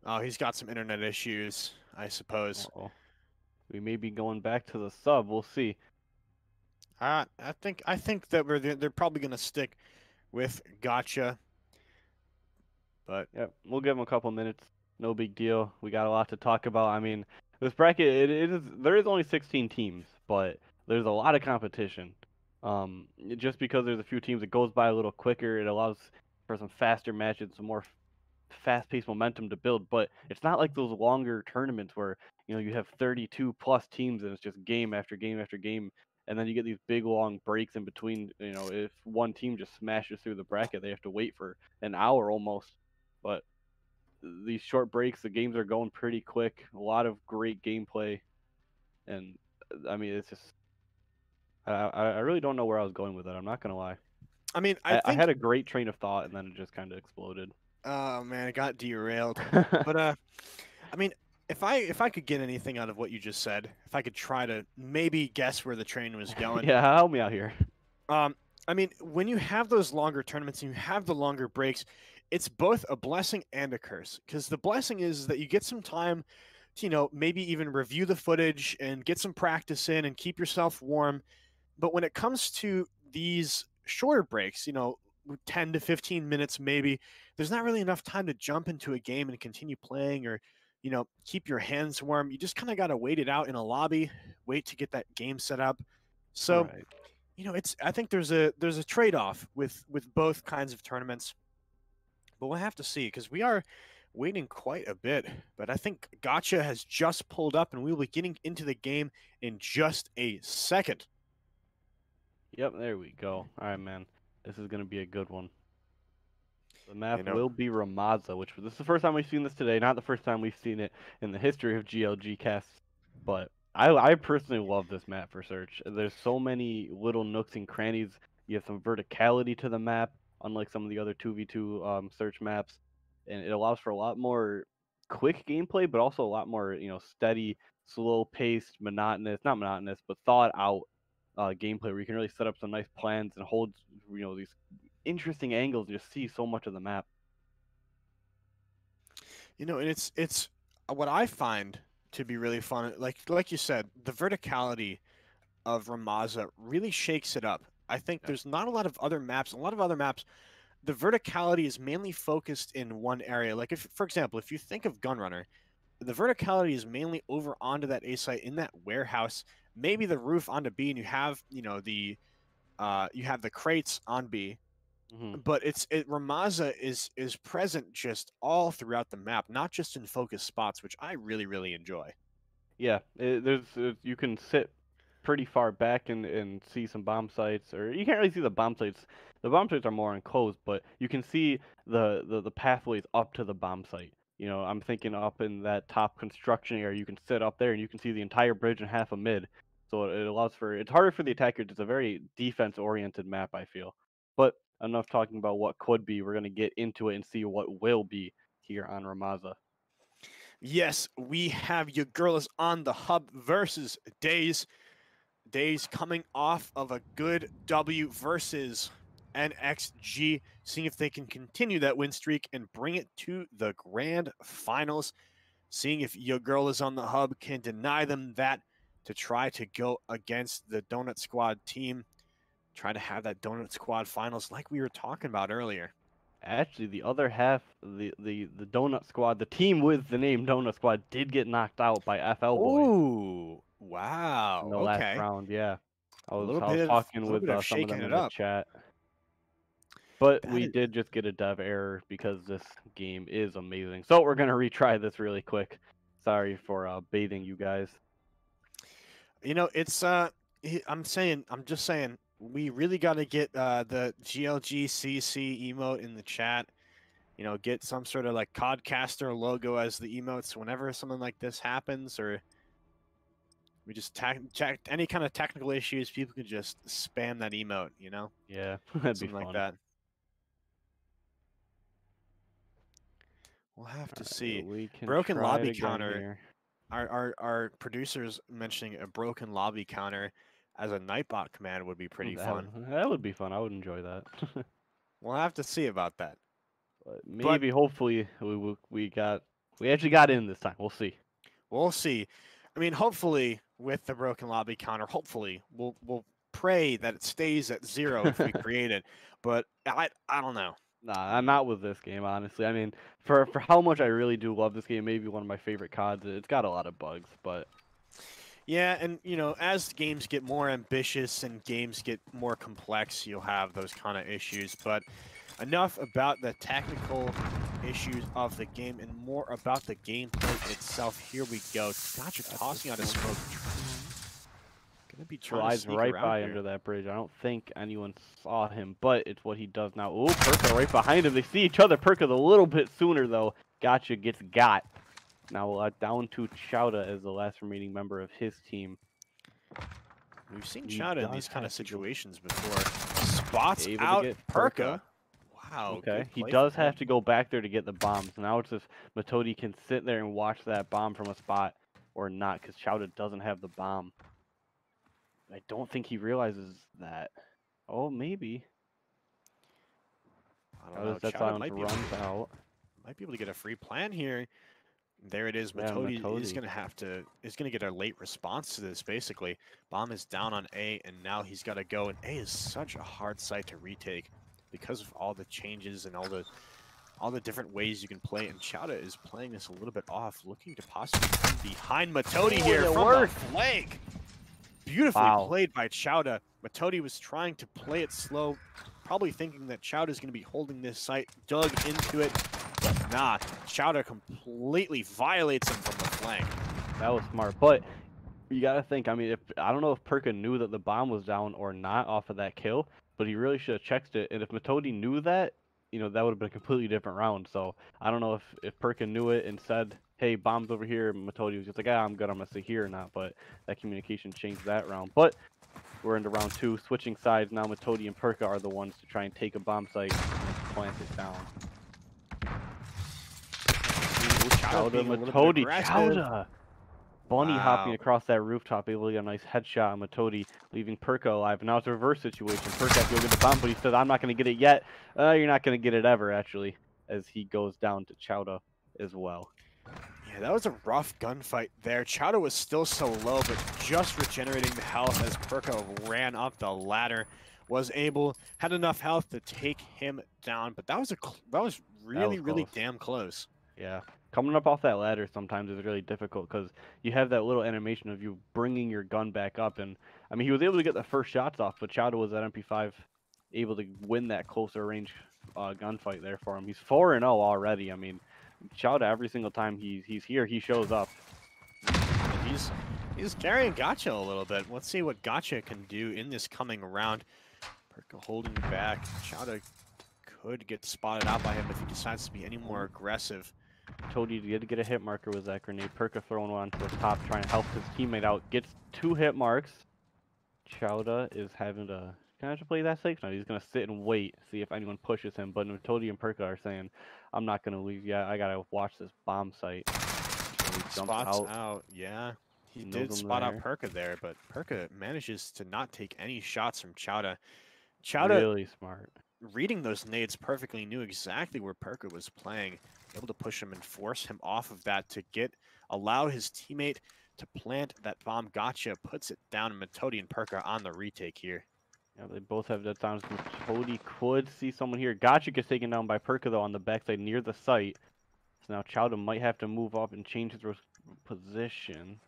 Oh, he's got some internet issues, I suppose. Uh-oh. We may be going back to the sub. We'll see. I think that they're probably gonna stick with Gotcha. But Yep, we'll give them a couple minutes. No big deal. We got a lot to talk about. I mean, this bracket there is only 16 teams, but there's a lot of competition. Just because there's a few teams, it goes by a little quicker. It allows for some faster matches, some more fast-paced momentum to build. But it's not like those longer tournaments where you have 32 plus teams and it's just game after game after game, and then you get these big long breaks in between. If one team just smashes through the bracket, they have to wait for an hour almost. But these short breaks, the games are going pretty quick. A lot of great gameplay, and I mean, it's just I really don't know where I was going with it. I'm not gonna lie. I mean, I had a great train of thought, and then it just kind of exploded. Oh man, it got derailed. But I mean, if I could get anything out of what you just said, if I could try to maybe guess where the train was going. Yeah, help me out here. I mean, when you have those longer tournaments and you have the longer breaks, it's both a blessing and a curse. Because the blessing is that you get some time to, maybe even review the footage and get some practice in and keep yourself warm. But when it comes to these shorter breaks, 10 to 15 minutes maybe, there's not really enough time to jump into a game and continue playing or keep your hands warm. You just kind of got to wait it out in a lobby, wait to get that game set up. So, Right. I think there's a trade-off with both kinds of tournaments. But we'll have to see because we are waiting quite a bit. But I think Gotcha has just pulled up and we will be getting into the game in just a second. Yep, there we go. All right, man. This is going to be a good one. The map You know- will be Ramaza, which this is the first time we've seen this today. Not the first time we've seen it in the history of GLG casts. But I personally love this map for Search. There's so many little nooks and crannies. You have some verticality to the map, unlike some of the other 2v2 Search maps. And it allows for a lot more quick gameplay, but also a lot more, steady, slow-paced, not monotonous, but thought out gameplay where you can really set up some nice plans and hold, these interesting angles and just see so much of the map. And it's what I find to be really fun. Like you said, the verticality of Ramaza really shakes it up. I think there's not a lot of other maps. A lot of other maps, the verticality is mainly focused in one area. Like for example, if you think of Gunrunner, the verticality is mainly over onto that A site in that warehouse, maybe the roof onto B, and you have the crates on B. But Ramaza is present just all throughout the map, not just in focus spots, which I really really enjoy. Yeah, you can sit pretty far back and see some bomb sites, or you can't really see the bomb sites. The bomb sites are more enclosed, but you can see the pathways up to the bomb site. I'm thinking up in that top construction area, you can sit up there and you can see the entire bridge and half a mid. So it allows for, it's harder for the attackers. It's a very defense-oriented map, I feel. But enough talking about what could be. We're going to get into it and see what will be here on Ramaza. Yes, we have your girls on the hub versus Days. Days coming off of a good W versus NXG, seeing if they can continue that win streak and bring it to the grand finals. Seeing if your girl is on the hub can deny them that to try to go against the Donut Squad team. Try to have that Donut Squad finals like we were talking about earlier. Actually, the other half, the Donut Squad, the team with the name Donut Squad, did get knocked out by FL Boys Ooh, wow. in the last Okay. round. Yeah, I A was little I was bit talking of with some of shaking them it in the up. chat, but That we is, did just get a dev error because this game is amazing. So we're gonna retry this really quick. Sorry for bathing you guys. it's I'm just saying we really got to get the GLGCC emote in the chat. Get some sort of like Codcaster logo as the emotes whenever something like this happens, or we just check any kind of technical issues. People can just spam that emote, Yeah, that'd be something like fun. that. We'll have to see. We can Broken try lobby it again counter. here. Our producers mentioning a broken lobby counter as a Nightbot command would be pretty fun. That would be fun. I would enjoy that. We'll have to see about that. But maybe, hopefully, we actually got in this time. We'll see. We'll see. I mean, hopefully with the broken lobby counter, hopefully we'll pray that it stays at 0 if we create it. But I don't know. Nah, I'm not with this game, honestly. I mean, for how much I really do love this game, maybe one of my favorite CODs. It's got a lot of bugs, but Yeah, and as games get more ambitious and games get more complex, you'll have those kind of issues. But enough about the technical issues of the game and more about the gameplay itself. Here we go. Gotcha tossing out a smoke. Gonna be trying to slides sneak right around by here. under that bridge. I don't think anyone saw him, but it's what he does now. Oh, Perka right behind him. They see each other. Perka's a little bit sooner, though. Gotcha gets got. Now down to Shmurda as the last remaining member of his team. We've seen He Shmurda in does these kind of have to go- situations before. Spots Able to out get Perka. Wow. Okay, good he play does from him. have to go back there to get the bombs. Now it's just Matodi can sit there and watch that bomb from a spot or not, because Shmurda doesn't have the bomb. I don't think he realizes that. Oh, maybe. I don't know. That Shmurda silence might be runs out. able to get a free plan here. There it is. Yeah, Matodi is Matodi. gonna get a late response to this. Basically, bomb is down on A, and now he's got to go. And A is such a hard site to retake because of all the changes and all all the different ways you can play. And Chowda is playing this a little bit off, looking to possibly come behind Matodi here from the flank. Beautifully played by Chowda. Matodi was trying to play it slow, probably thinking that Chowda is going to be holding this site, dug into it, but nah, Chowda completely violates him from the flank. That was smart, but you got to think, I mean, I don't know if Perka knew that the bomb was down or not off of that kill, but he really should have checked it, and if Matodi knew that, you know, that would have been a completely different round. So I don't know if Perka knew it and said, hey, bomb's over here, and Matodi was just like, I'm good, I'm going to stay here or not, but that communication changed that round. But we're into round 2, switching sides. Now Matodi and Perka are the ones to try and take a bomb site and plant it down. Chowda, Matodi, Chowda! Bunny hopping across that rooftop, able to get a nice headshot on Matodi, leaving Perka alive. Now it's a reverse situation. Perka has to go get the bomb, but he says, I'm not going to get it yet. You're not going to get it ever, actually, as he goes down to Chowda as well. Yeah, that was a rough gunfight there. Chowda was still so low, but just regenerating the health as Perka ran up the ladder, had enough health to take him down. But that was really damn close. Yeah, coming up off that ladder sometimes is really difficult because you have that little animation of you bringing your gun back up, and I mean he was able to get the first shots off, but Chowda was at MP5 able to win that closer range gunfight there for him. He's 4-0 already. I mean, Chowda every single time he's here, he shows up. And he's carrying Gotcha a little bit. Let's see what Gotcha can do in this coming round. Perka holding back. Chowda could get spotted out by him if he decides to be any more aggressive. Told you to get a hit marker with that grenade. Perka throwing one onto the top, trying to help his teammate out. Gets 2 hit marks. Chowda is having to kind of play that safe now. He's going to sit and wait, see if anyone pushes him. But Todi and Perka are saying, I'm not going to leave yet. I got to watch this bomb site. So he spots out. Yeah. He did spot out Perka there, but Perka manages to not take any shots from Chowda. Chowda, really smart. Reading those nades perfectly, knew exactly where Perka was playing, able to push him and force him off of that to allow his teammate to plant that bomb. Gotcha, puts it down, and Matodi and Perka on the retake here. Yeah, they both have dead times. Matodi could see someone here. Gotcha gets taken down by Perka though on the backside near the site. So now Chowda might have to move up and change his position.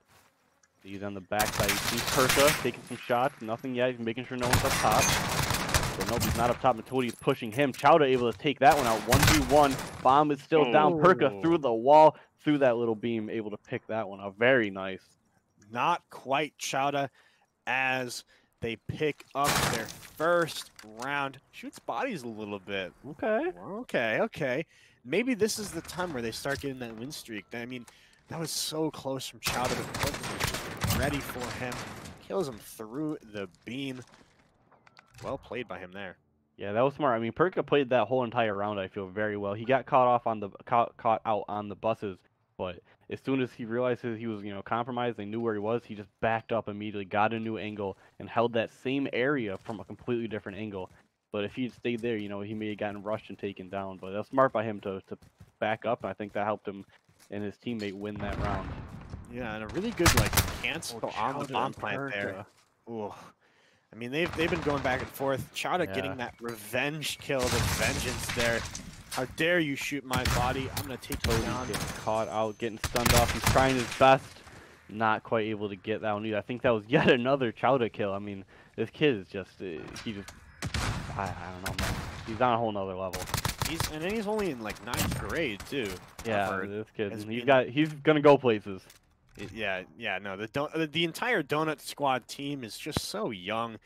He's on the backside. He sees Perka taking some shots. Nothing yet. He's making sure no one's up top. So nope, he's not up top. Matodi is pushing him. Chowda able to take that one out. 1v1. Bomb is still down. Perka through the wall, through that little beam, able to pick that one up. Very nice. Not quite Chowda as they pick up their first round. Shoots bodies a little bit. Okay. Maybe this is the time where they start getting that win streak. I mean, that was so close from Chowda, but Perka was just ready for him. Kills him through the beam. Well played by him there. Yeah, that was smart. I mean, Perka played that whole entire round, I feel, very well. He got caught out on the buses, but as soon as he realized he was, compromised, they knew where he was, he just backed up immediately, got a new angle, and held that same area from a completely different angle. But if he'd stayed there, he may have gotten rushed and taken down. But that's smart by him to back up, and I think that helped him and his teammate win that round. Yeah, and a really good cancel on the bomb plant there. Ooh. I mean, they've been going back and forth. Chowda getting that revenge kill, the vengeance there. How dare you shoot my body? I'm gonna take you down. Getting caught out, getting stunned off. He's trying his best, not quite able to get that one either. I think that was yet another Chowda kill. I mean, this kid is just, I don't know, man. He's on a whole nother level. He's only in 9th grade too. Yeah, this kid. He's gonna go places. No, the entire Donut Squad team is just so young.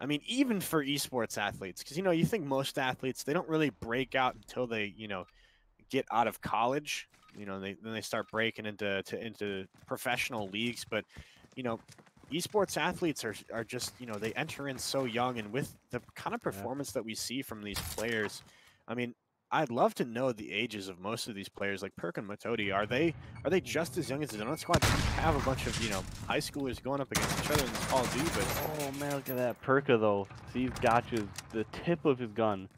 I mean, even for esports athletes, because you think most athletes, they don't really break out until they get out of college. Then they start breaking into professional leagues. But esports athletes are just they enter in so young, and with the kind of performance that we see from these players, I mean, I'd love to know the ages of most of these players, like Perka and Matodi. Are they just as young as the Donut Squad? We have a bunch of high schoolers going up against each other in this Call of Duty, but oh man, look at that Perka though. Sees Gotcha's the tip of his gun.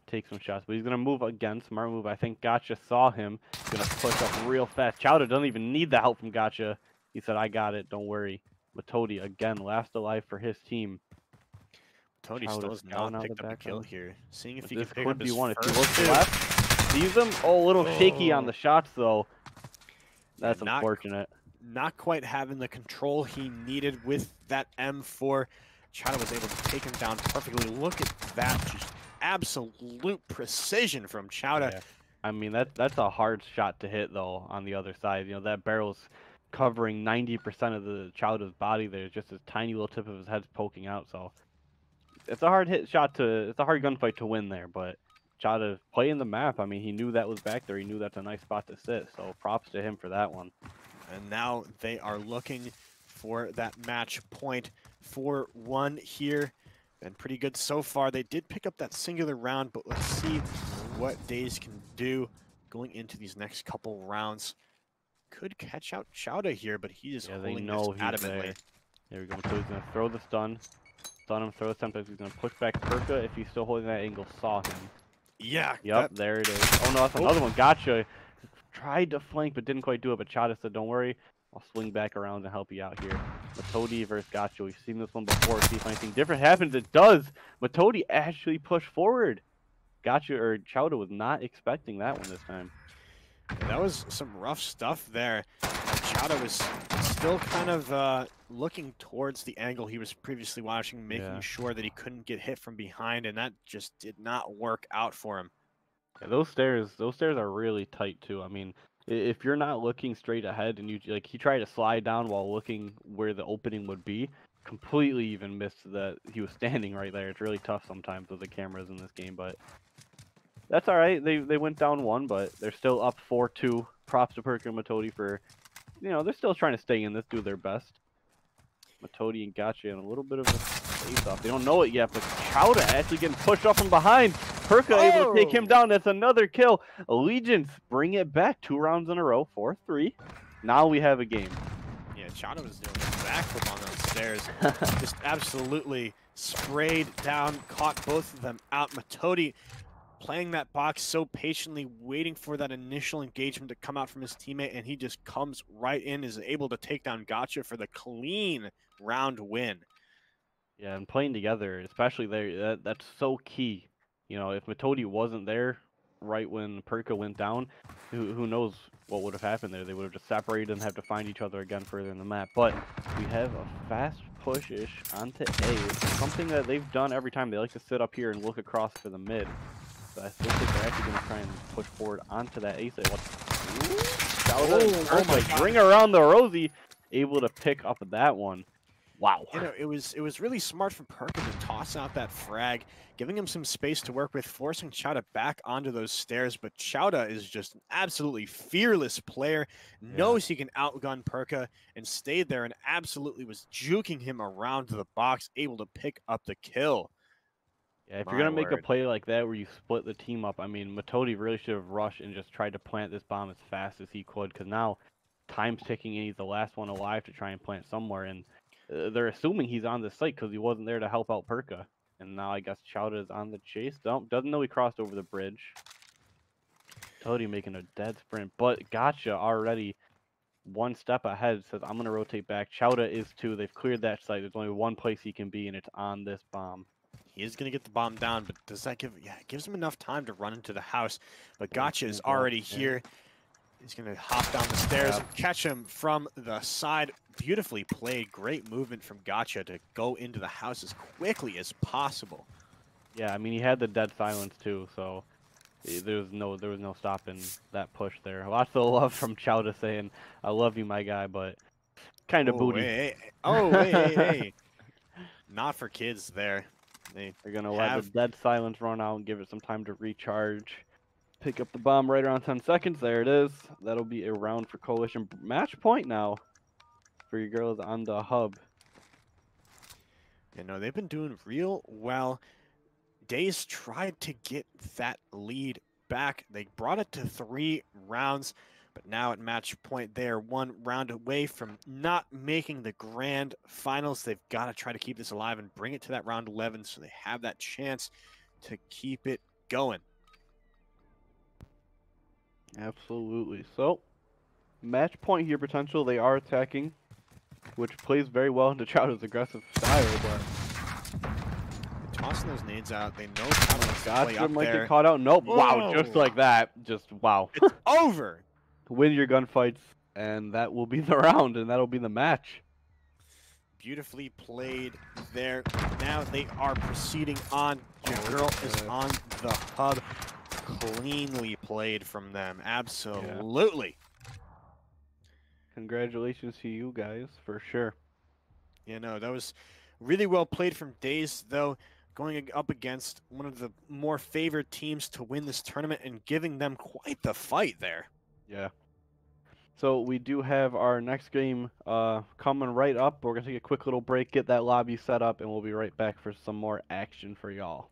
Take some shots, but he's gonna move again. Smart move. I think Gotcha saw him. He's gonna push up real fast. Chowda doesn't even need the help from Gotcha. He said, "I got it. Don't worry." Matodi again, last alive for his team. Tony still has not picked up a kill here. Seeing if he can pick could up his be one. first If he looks left, sees him. Oh, a little shaky on the shots, though. That's Yeah, unfortunate. Not quite having the control he needed with that M4. Chowda was able to take him down perfectly. Look at that, just absolute precision from Chowda. Yeah. I mean, that's a hard shot to hit, though, on the other side. You know, that barrel's covering 90% of the Chowda's body there. Just his tiny little tip of his head's poking out, so it's a hard it's a hard gunfight to win there, but Chowda playing the map. I mean, he knew that was back there. He knew that's a nice spot to sit, so props to him for that one. And now they are looking for that match point. 4-1 here. Been pretty good so far. They did pick up that singular round, but let's see what Daze can do going into these next couple rounds. Could catch out Chowda here, but he is holding this adamantly. There we go. So he's going to throw the stun. Stun him, throw the stun. He's going to push back Perka. If he's still holding that angle, saw him. Yeah. Yep, there it is. Oh, no, that's another one. Gotcha. Tried to flank, but didn't quite do it. But Chowda said, don't worry. I'll swing back around and help you out here. Matodi versus Gotcha. We've seen this one before. See if anything different happens. It does. Matodi actually pushed forward. Gotcha, or Chowda was not expecting that one this time. Yeah, that was some rough stuff there. Chowda was still kind of looking towards the angle he was previously watching, making sure that he couldn't get hit from behind, and that just did not work out for him. Yeah, those stairs are really tight too. I mean, if you're not looking straight ahead and he tried to slide down while looking where the opening would be, completely even missed that he was standing right there. It's really tough sometimes with the cameras in this game, but that's all right. They went down one, but they're still up 4-2. Props to Perka and Matodi for, they're still trying to stay in this, do their best. Matodi and Gotcha in a little bit of a face-off. They don't know it yet, but Chowda actually getting pushed up from behind. Perka able to take him down. That's another kill. Allegiance bring it back 2 rounds in a row, 4-3. Now we have a game. Yeah, Chowda was doing a backflip on those stairs. Just absolutely sprayed down, caught both of them out. Matodi playing that box so patiently, waiting for that initial engagement to come out from his teammate, and he just comes right in, is able to take down Gotcha for the clean round win. Yeah, and playing together, especially there, that's so key. If Matodi wasn't there right when Perka went down, who knows what would have happened there. They would have just separated and have to find each other again further in the map. But we have a fast push-ish onto A. It's something that they've done every time. They like to sit up here and look across for the mid. So I still think they're actually going to try and push forward onto that A side. Oh my God. Ring around the Rosie, able to pick up that one. Wow. It was really smart for Perka to toss out that frag, giving him some space to work with, forcing Chowda back onto those stairs. But Chowda is just an absolutely fearless player, knows he can outgun Perka, and stayed there and absolutely was juking him around to the box, able to pick up the kill. Yeah, if you're going to make a play like that where you split the team up, I mean, Matodi really should have rushed and just tried to plant this bomb as fast as he could, because now time's ticking and he's the last one alive to try and plant somewhere, and they're assuming he's on the site because he wasn't there to help out Perka. And now I guess Chowda is on the chase. Doesn't know he crossed over the bridge. Matodi making a dead sprint, but Gotcha already one step ahead, says, I'm going to rotate back. Chowda is too. They've cleared that site. There's only one place he can be, and it's on this bomb. He is going to get the bomb down, but does that give... Yeah, it gives him enough time to run into the house. But Gotcha is already here. He's going to hop down the stairs and catch him from the side. Beautifully played. Great movement from Gotcha to go into the house as quickly as possible. Yeah, I mean, he had the dead silence too, so there was no stopping that push there. Lots of love from Chowda saying, I love you, my guy, but kind of booty. Hey. Not for kids there. They're going to let the dead silence run out and give it some time to recharge. Pick up the bomb right around 10 seconds. There it is. That'll be a round for Coalition. Match point now for your girls on the hub. They've been doing real well. Daze tried to get that lead back. They brought it to 3 rounds, but now at match point, they are 1 round away from not making the grand finals. They've got to try to keep this alive and bring it to that round 11 so they have that chance to keep it going. Absolutely. So, match point here potential. They are attacking, which plays very well into Chowda's aggressive style, but tossing those nades out. They know how to play Gotcha up might there. get caught out. Nope. Wow, just Whoa. like that. Just wow. It's over. Win your gunfights, and that will be the round, and that'll be the match. Beautifully played there. Now they are proceeding on. Your girl is on the hub. Cleanly played from them. Absolutely. Congratulations to you guys, for sure. Yeah, no, that was really well played from Daze, though, going up against one of the more favored teams to win this tournament and giving them quite the fight there. Yeah. So we do have our next game coming right up. We're going to take a quick little break, get that lobby set up, and we'll be right back for some more action for y'all.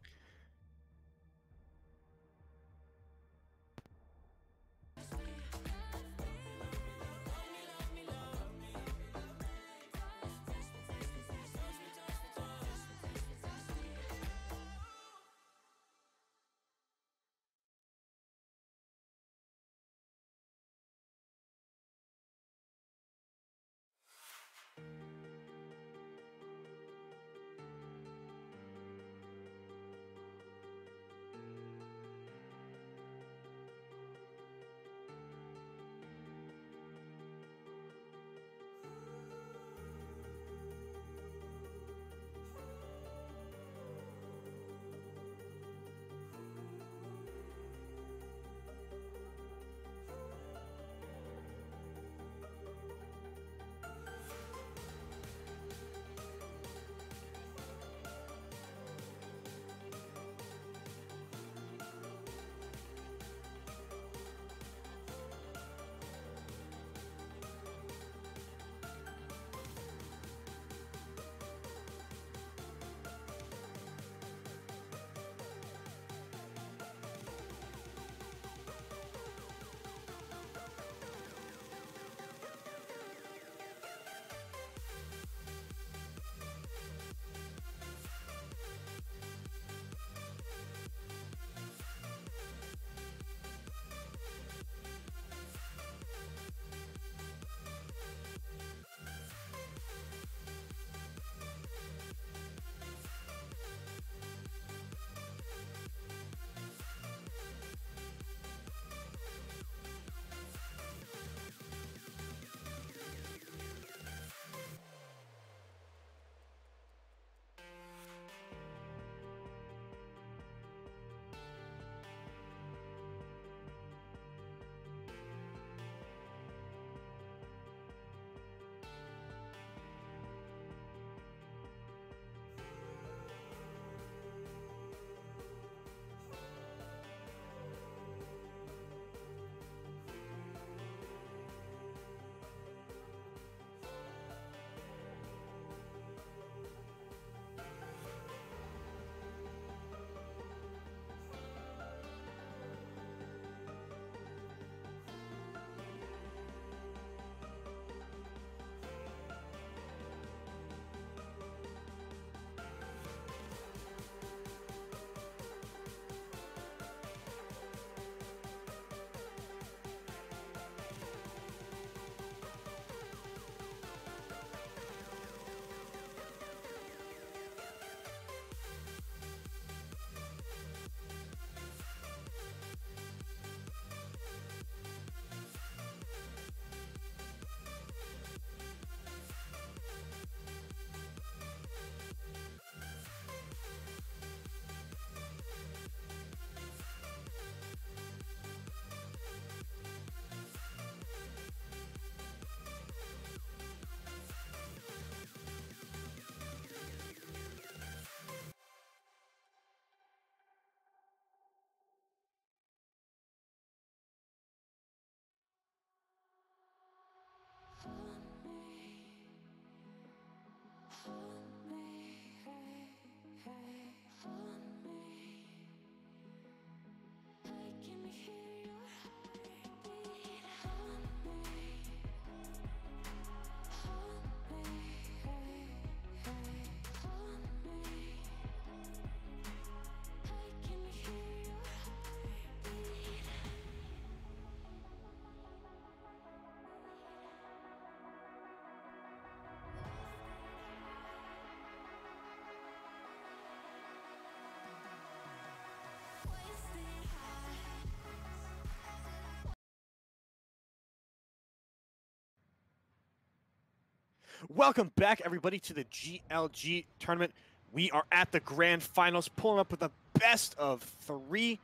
Welcome back, everybody, to the GLG tournament. We are at the grand finals, pulling up with the best of 3.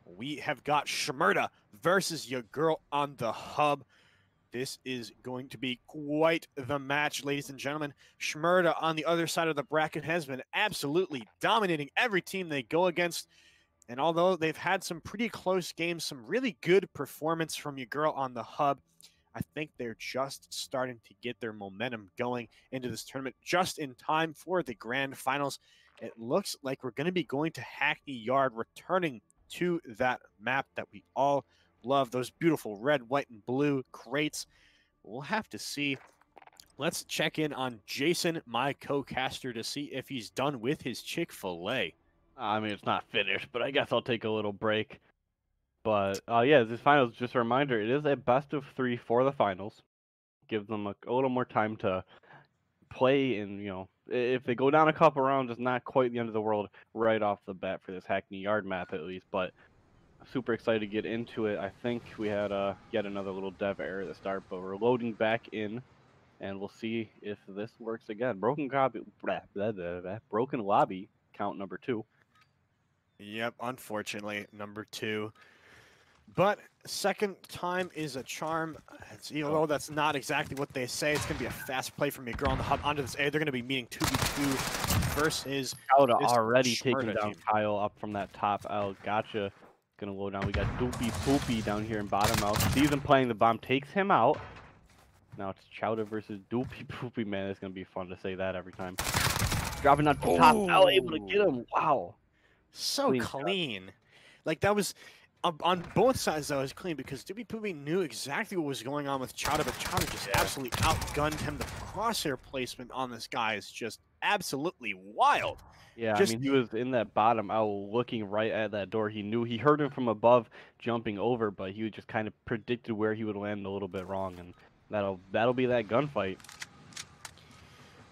We have got Shmurda versus your girl on the hub. This is going to be quite the match, ladies and gentlemen. Shmurda on the other side of the bracket has been absolutely dominating every team they go against. And although they've had some pretty close games, some really good performance from your girl on the hub, I think they're just starting to get their momentum going into this tournament just in time for the grand finals. It looks like we're going to be going to Hackney Yard, returning to that map that we all love, those beautiful red, white, and blue crates. We'll have to see. Let's check in on Jason, my co-caster, to see if he's done with his Chick-fil-A. I mean, it's not finished, but I guess I'll take a little break. But yeah, this finals, just a reminder, it is a best of 3 for the finals. Gives them a little more time to play, and if they go down a couple rounds, it's not quite the end of the world right off the bat for this Hackney Yard map, at least. But I'm super excited to get into it. I think we had yet another little dev error at the start, but we're loading back in, and we'll see if this works again. Broken lobby, count number 2. Yep, unfortunately, number 2. But second time is a charm. Although that's not exactly what they say. It's going to be a fast play from your girl on the hub onto this A. They're going to be meeting 2v2 versus Chowda this already Shmurda taking down team. Kyle up from that top L. Gotcha. Gonna load down. We got Doopy Poopy down here in bottom out. Sees him playing the bomb, takes him out. Now it's Chowda versus Doopy Poopy. Man, it's gonna be fun to say that every time. Dropping on top L, able to get him. Wow. So Clean clean. Like, that was on both sides, that was clean, because Doopy Poopy knew exactly what was going on with Chowda, but Chowda just absolutely outgunned him. The crosshair placement on this guy is just absolutely wild. Yeah, Just- I mean, he was in that bottom L looking right at that door. He heard him from above jumping over, but he just kind of predicted where he would land a little bit wrong, and that'll be that gunfight.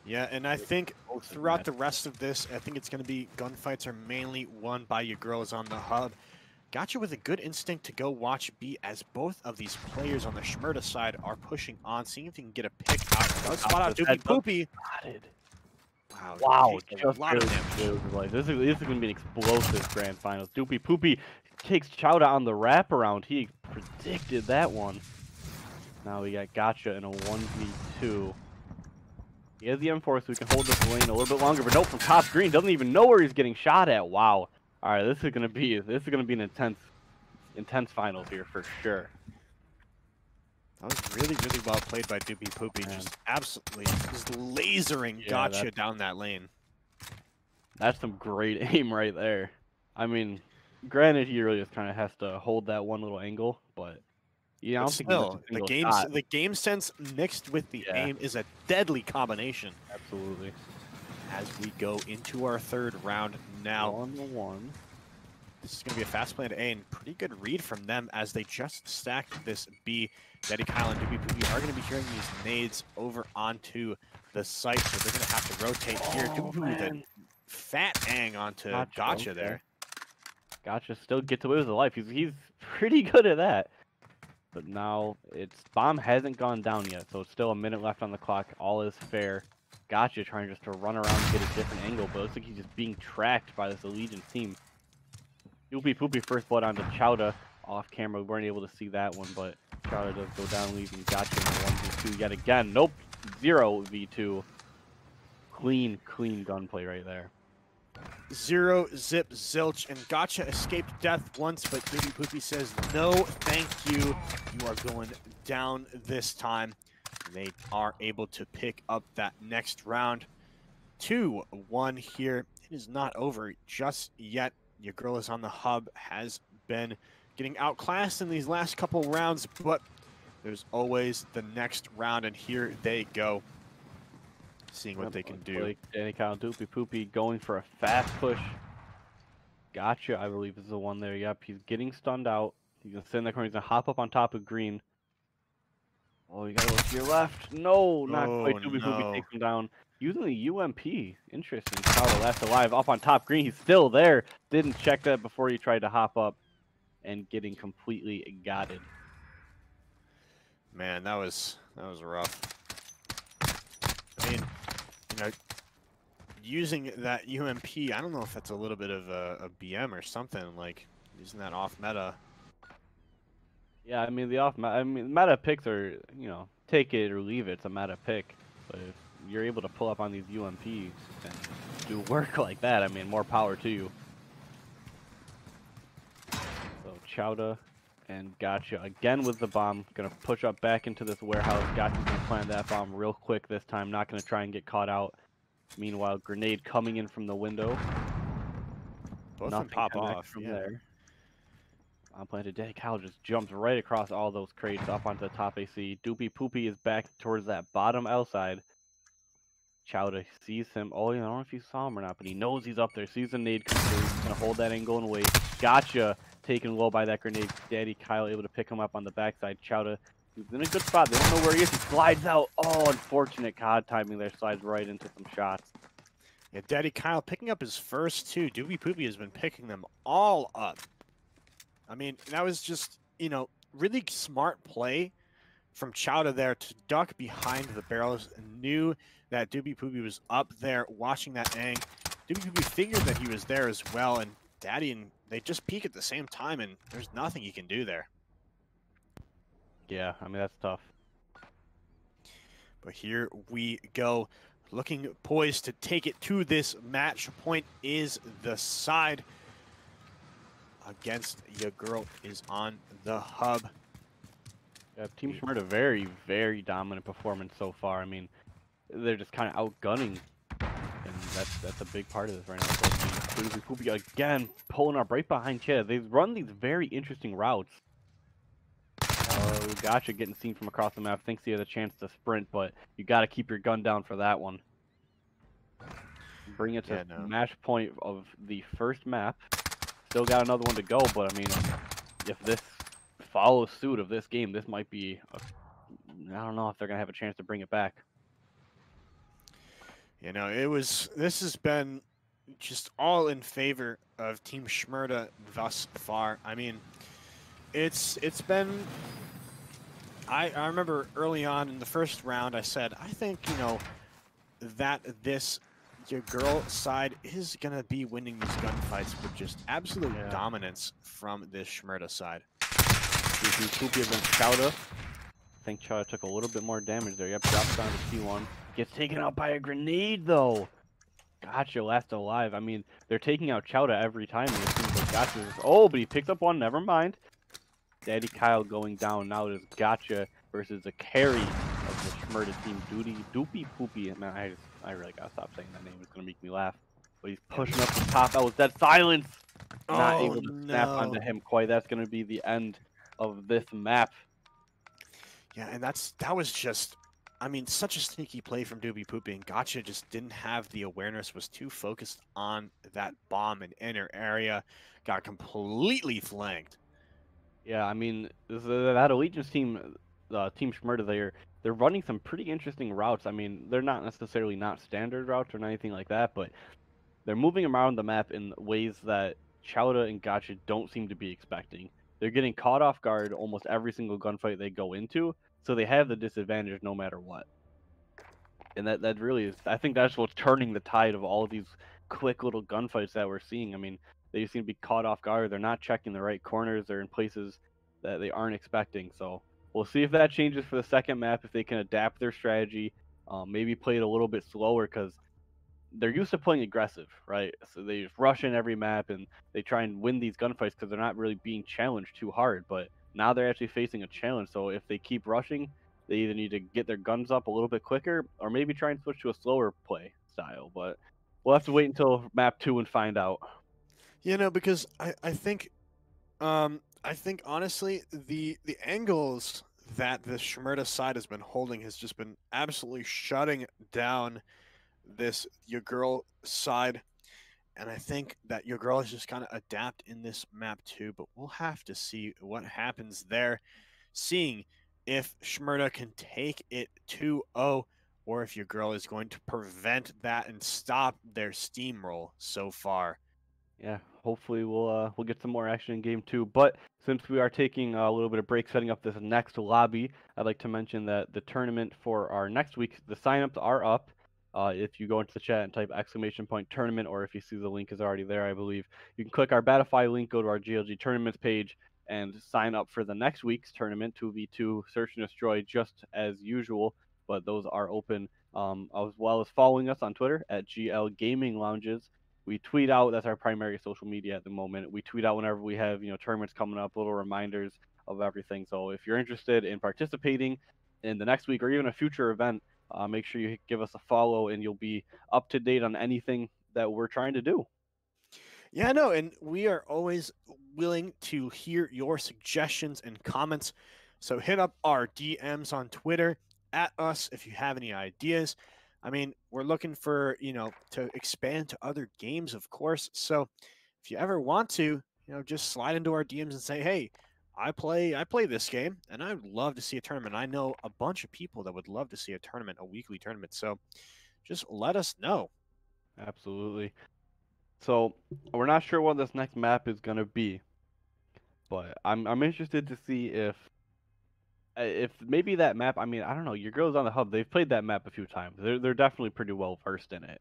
Yeah, and I think throughout the rest of this, I think it's going to be gunfights are mainly won by your girls on the hub. Got you with a good instinct to go watch B, as both of these players on the Shmurda side are pushing on, seeing if they can get a pick out. Does spot out Doopy Poopy. Wow, geez, just a lot of barely damage. like this is going to be an explosive grand finals. Doopy Poopy takes Chowda on the wraparound. He predicted that one. Now we got Gotcha in a 1v2. He has the M4, so we can hold this lane a little bit longer. But nope, from top green, doesn't even know where he's getting shot at. Wow. All right, this is gonna be an intense finals here for sure. That was really, really well played by Doopy Poopy. Man. Just absolutely just lasering Yeah, Gotcha down that lane. That's some great aim right there. I mean, granted, he really just kind of has to hold that one little angle, but yeah, I But don't think he missed still, a single shot. the game sense mixed with the Yeah. aim is a deadly combination. Absolutely. As we go into our third round now. 1-1. This is going to be a fast plan to A, and pretty good read from them as they just stacked this B. Daddy Kyle and Doopy Poopy are going to be hearing these nades over onto the site, so they're going to have to rotate here. Doopy Poopy with a fat ang onto Gotcha okay. there. Gotcha still gets away with his life. He's pretty good at that. But now bomb hasn't gone down yet, so it's still a minute left on the clock. All is fair. Gotcha trying just to run around and get a different angle, but it looks like he's just being tracked by this Allegiance team. Doopy Poopy first blood onto Chowda off camera. We weren't able to see that one, but Chowda does go down, leaving Gotcha in the 1v2 yet again. Nope, 0v2. Clean gunplay right there. 0 zip zilch, and Gotcha escaped death once, but Doopy Poopy says no thank you. You are going down this time. They are able to pick up that next round. 2-1 here. It is not over just yet. Your girl is on the hub, has been getting outclassed in these last couple rounds, but there's always the next round, and here they go. Seeing what they can do. Like Danny Kyle, Doopy Poopy going for a fast push. Gotcha, I believe is the one there. Yep, he's getting stunned out. He's gonna sit in that corner. He's gonna hop up on top of green. Oh, you gotta look to your left. No, not quite. Doopy Poopy takes him down using the UMP. Interesting. Chowda left alive up on top green. He's still there. Didn't check that before he tried to hop up, and getting completely gotted. Man, that was rough. know, using that UMP, I don't know if that's a little bit of a BM or something, like using that off meta. Yeah, I mean meta picks are, take it or leave it. It's a meta pick, but if you're able to pull up on these UMPs and do work like that, I mean, more power to you. So Chowda and Gotcha again with the bomb, gonna push up back into this warehouse. Gotcha's gonna plant that bomb real quick this time, not gonna try and get caught out. Meanwhile, grenade coming in from the window. Both of them Nothing pop connects off from yeah. there. Planted. Daddy Kyle just jumps right across all those crates up onto the top AC. Doopy Poopy is back towards that bottom L side. Chowda sees him. Oh, I don't know if you saw him or not, but he knows he's up there. Sees the nade come through. He's going to hold that angle and wait. Gotcha. Taken low by that grenade. Daddy Kyle able to pick him up on the backside. Chowda, he's in a good spot. They don't know where he is. He slides out. Oh, unfortunate COD timing there. Slides right into some shots. Yeah, Daddy Kyle picking up his first two. Doopy Poopy has been picking them all up. I mean, that was just, really smart play from Chowda there to duck behind the barrels and knew that Doopy Poopy was up there watching that ang. Doopy Poopy figured that he was there as well, and Daddy and they just peek at the same time, and there's nothing he can do there. Yeah, I mean, that's tough. But here we go. Looking poised to take it to this match point is the side against your girl is on the hub. Yeah, Team Shmurda, very, very dominant performance so far. I mean, they're just kind of outgunning, and that's a big part of this right now. So Poopy again pulling up right behind Chad. They run these very interesting routes. Gotcha, getting seen from across the map. Thinks he has a chance to sprint, but you got to keep your gun down for that one. Bring it to match point of the first map. Still got another one to go, but I mean, if this follows suit of this game, this might be I don't know if they're gonna have a chance to bring it back. This has been just all in favor of Team Shmurda thus far. I mean, it's been. I remember early on in the first round, I said I think that this your girl side is gonna be winning these gunfights with just absolute dominance from this Shmurda side. Poopy against Chowda. I think Chowda took a little bit more damage there. Yep, drops down to T1. Gets taken out by a grenade though. Gotcha, last alive. I mean, they're taking out Chowda every time. It seems like Gotcha. Oh, but he picked up one. Never mind. Daddy Kyle going down. Now it is Gotcha versus the carry of the Shmurda team. Doopy Poopy. Man, I really gotta stop saying that name. It's gonna make me laugh. But he's pushing up the top. That was dead silence. Not able to snap onto him quite. That's gonna be the end of this map. Yeah, and that was just, I mean, such a sneaky play from Doopy Poopy, and Gotcha just didn't have the awareness, was too focused on that bomb in inner area, got completely flanked. Yeah, I mean, that Allegiance team, Team Shmurda, they're running some pretty interesting routes. I mean, they're not necessarily not standard routes or anything like that, but they're moving around the map in ways that Chowda and Gotcha don't seem to be expecting. They're getting caught off guard almost every single gunfight they go into, so they have the disadvantage no matter what. And that really is, I think that's what's turning the tide of all of these quick little gunfights that we're seeing. I mean, they seem to be caught off guard. They're not checking the right corners. They're in places that they aren't expecting. So we'll see if that changes for the second map, if they can adapt their strategy, maybe play it a little bit slower, because they're used to playing aggressive, right? So they just rush in every map and they try and win these gunfights because they're not really being challenged too hard. But now they're actually facing a challenge. So if they keep rushing, they either need to get their guns up a little bit quicker or maybe try and switch to a slower play style. But we'll have to wait until map 2 and find out. Because I think honestly the angles that the Shmurda side has been holding has just been absolutely shutting down this your girl side, and I think that your girl is just kind of adapt in this map too, but we'll have to see what happens there, seeing if Shmurda can take it 2-0 or if your girl is going to prevent that and stop their steamroll so far. Yeah, hopefully we'll get some more action in game 2. But since we are taking a little bit of break setting up this next lobby, I'd like to mention that the tournament for our next week, the signups are up. If you go into the chat and type !tournament, or if you see the link is already there, I believe, you can click our Battlefied link, go to our GLG tournaments page, and sign up for the next week's tournament, 2v2 Search and Destroy, just as usual. But those are open, as well as following us on Twitter at GL Gaming Lounges. We tweet out, that's our primary social media at the moment. We tweet out whenever we have, tournaments coming up, little reminders of everything. So if you're interested in participating in the next week or even a future event, make sure you give us a follow, and you'll be up to date on anything that we're trying to do. Yeah, no, and we are always willing to hear your suggestions and comments. So hit up our DMs on Twitter at us if you have any ideas. I mean, we're looking for, to expand to other games, of course. So if you ever want to, just slide into our DMs and say, "Hey, I play this game and I would love to see a tournament." I know a bunch of people that would love to see a tournament, a weekly tournament. So just let us know. Absolutely. So we're not sure what this next map is gonna be, but I'm interested to see if maybe that map. I mean, I don't know. Your girls on the hub, they've played that map a few times. They're definitely pretty well versed in it.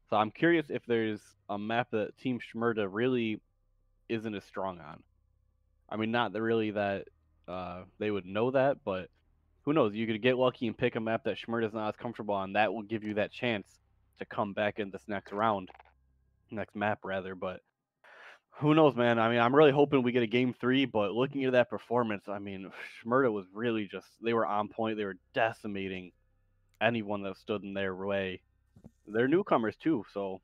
So I'm curious if there's a map that Team Shmurda really isn't as strong on. I mean, not that really that they would know that, but who knows? You could get lucky and pick a map that Shmurda's not as comfortable on. That will give you that chance to come back in this next round, next map rather. But who knows, man? I mean, I'm really hoping we get a game 3. But looking at that performance, I mean, Shmurda was really they were on point. They were decimating anyone that stood in their way. They're newcomers too, so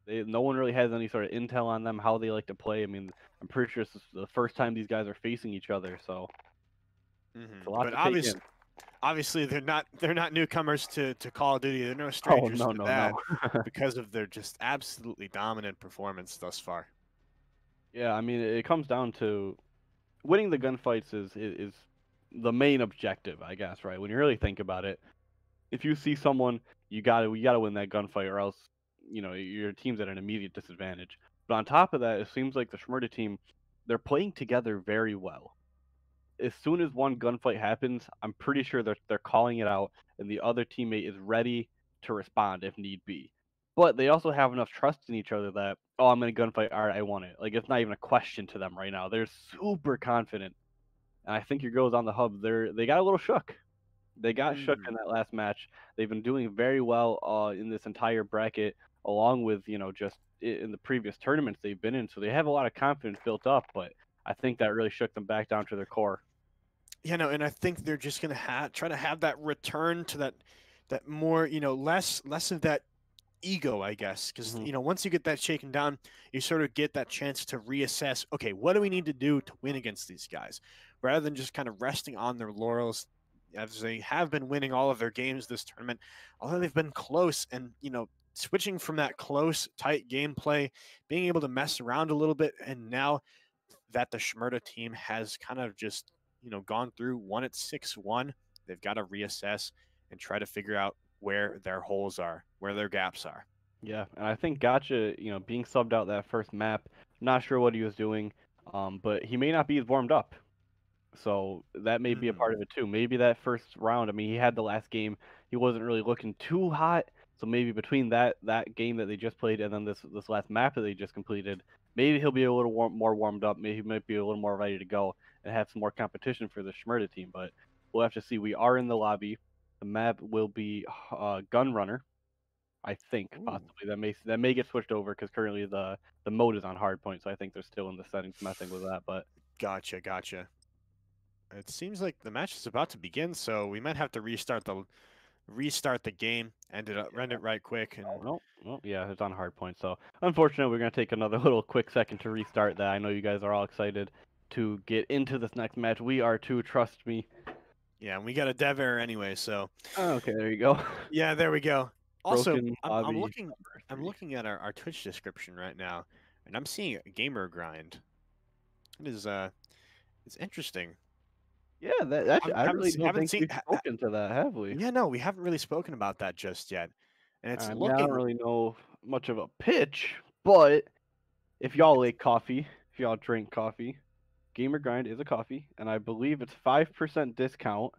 no one really has any sort of intel on them, how they like to play. I mean, I'm pretty sure this is the first time these guys are facing each other, so it's a lot But to take in. obviously they're not newcomers to Call of Duty. They're no Oh, strangers no, to no, that no. because of their just absolutely dominant performance thus far. Yeah, I mean, it comes down to winning the gunfights is the main objective, I guess, right? When you really think about it, if you see someone, you gotta win that gunfight, or else your team's at an immediate disadvantage. But on top of that, it seems like the Shmurda team, they're playing together very well. As soon as one gunfight happens, I'm pretty sure they're calling it out, and the other teammate is ready to respond if need be. But they also have enough trust in each other that, oh, I'm in a gunfight, all right, I won it. Like, it's not even a question to them right now. They're super confident, and I think your girls on the hub, they got a little shook. They got shook in that last match. They've been doing very well in this entire bracket, along with just in the previous tournaments they've been in. So they have a lot of confidence built up, but I think that really shook them back down to their core. Yeah, no, and I think they're just gonna try to have that return to that more, less of that ego, I guess, because once you get that shaken down, you sort of get that chance to reassess. Okay, what do we need to do to win against these guys, rather than just kind of resting on their laurels, as they have been winning all of their games this tournament, although they've been close, and switching from that close, tight gameplay, being able to mess around a little bit, and now that the Shmurda team has kind of just gone through, won at 6-1, they've got to reassess and try to figure out where their holes are, where their gaps are. Yeah, and I think Gotcha, being subbed out that first map, not sure what he was doing, but he may not be as warmed up. So that may be a part of it too. Maybe that first round, I mean, he had the last game, he wasn't really looking too hot. So maybe between that game that they just played and then this last map that they just completed, maybe he'll be a little more warmed up. Maybe he might be a little more ready to go and have some more competition for the Shmurda team. But we'll have to see. We are in the lobby. The map will be Gunrunner, I think, possibly. That may get switched over because currently the mode is on hardpoint. So I think they're still in the settings messing with that. But Gotcha. It seems like the match is about to begin, so we might have to restart the game, end it right quick. And no, yeah, it's on hardpoint. So unfortunately, we're gonna take another little quick second to restart that. I know you guys are all excited to get into this next match. We are too, trust me. yeah, and we got a dev error anyway, so Okay, there you go. yeah, there we go. Also, Broken I'm lobby looking at our Twitch description right now, and I'm seeing a gamer grind. It is it's interesting. Yeah, I really don't think we've spoken to that, have we? Yeah, no, we haven't really spoken about that just yet. And it's I mean, I looking don't really know much of a pitch, but if y'all like coffee, if y'all drink coffee, Gamer Grind is a coffee, and I believe it's 5% discount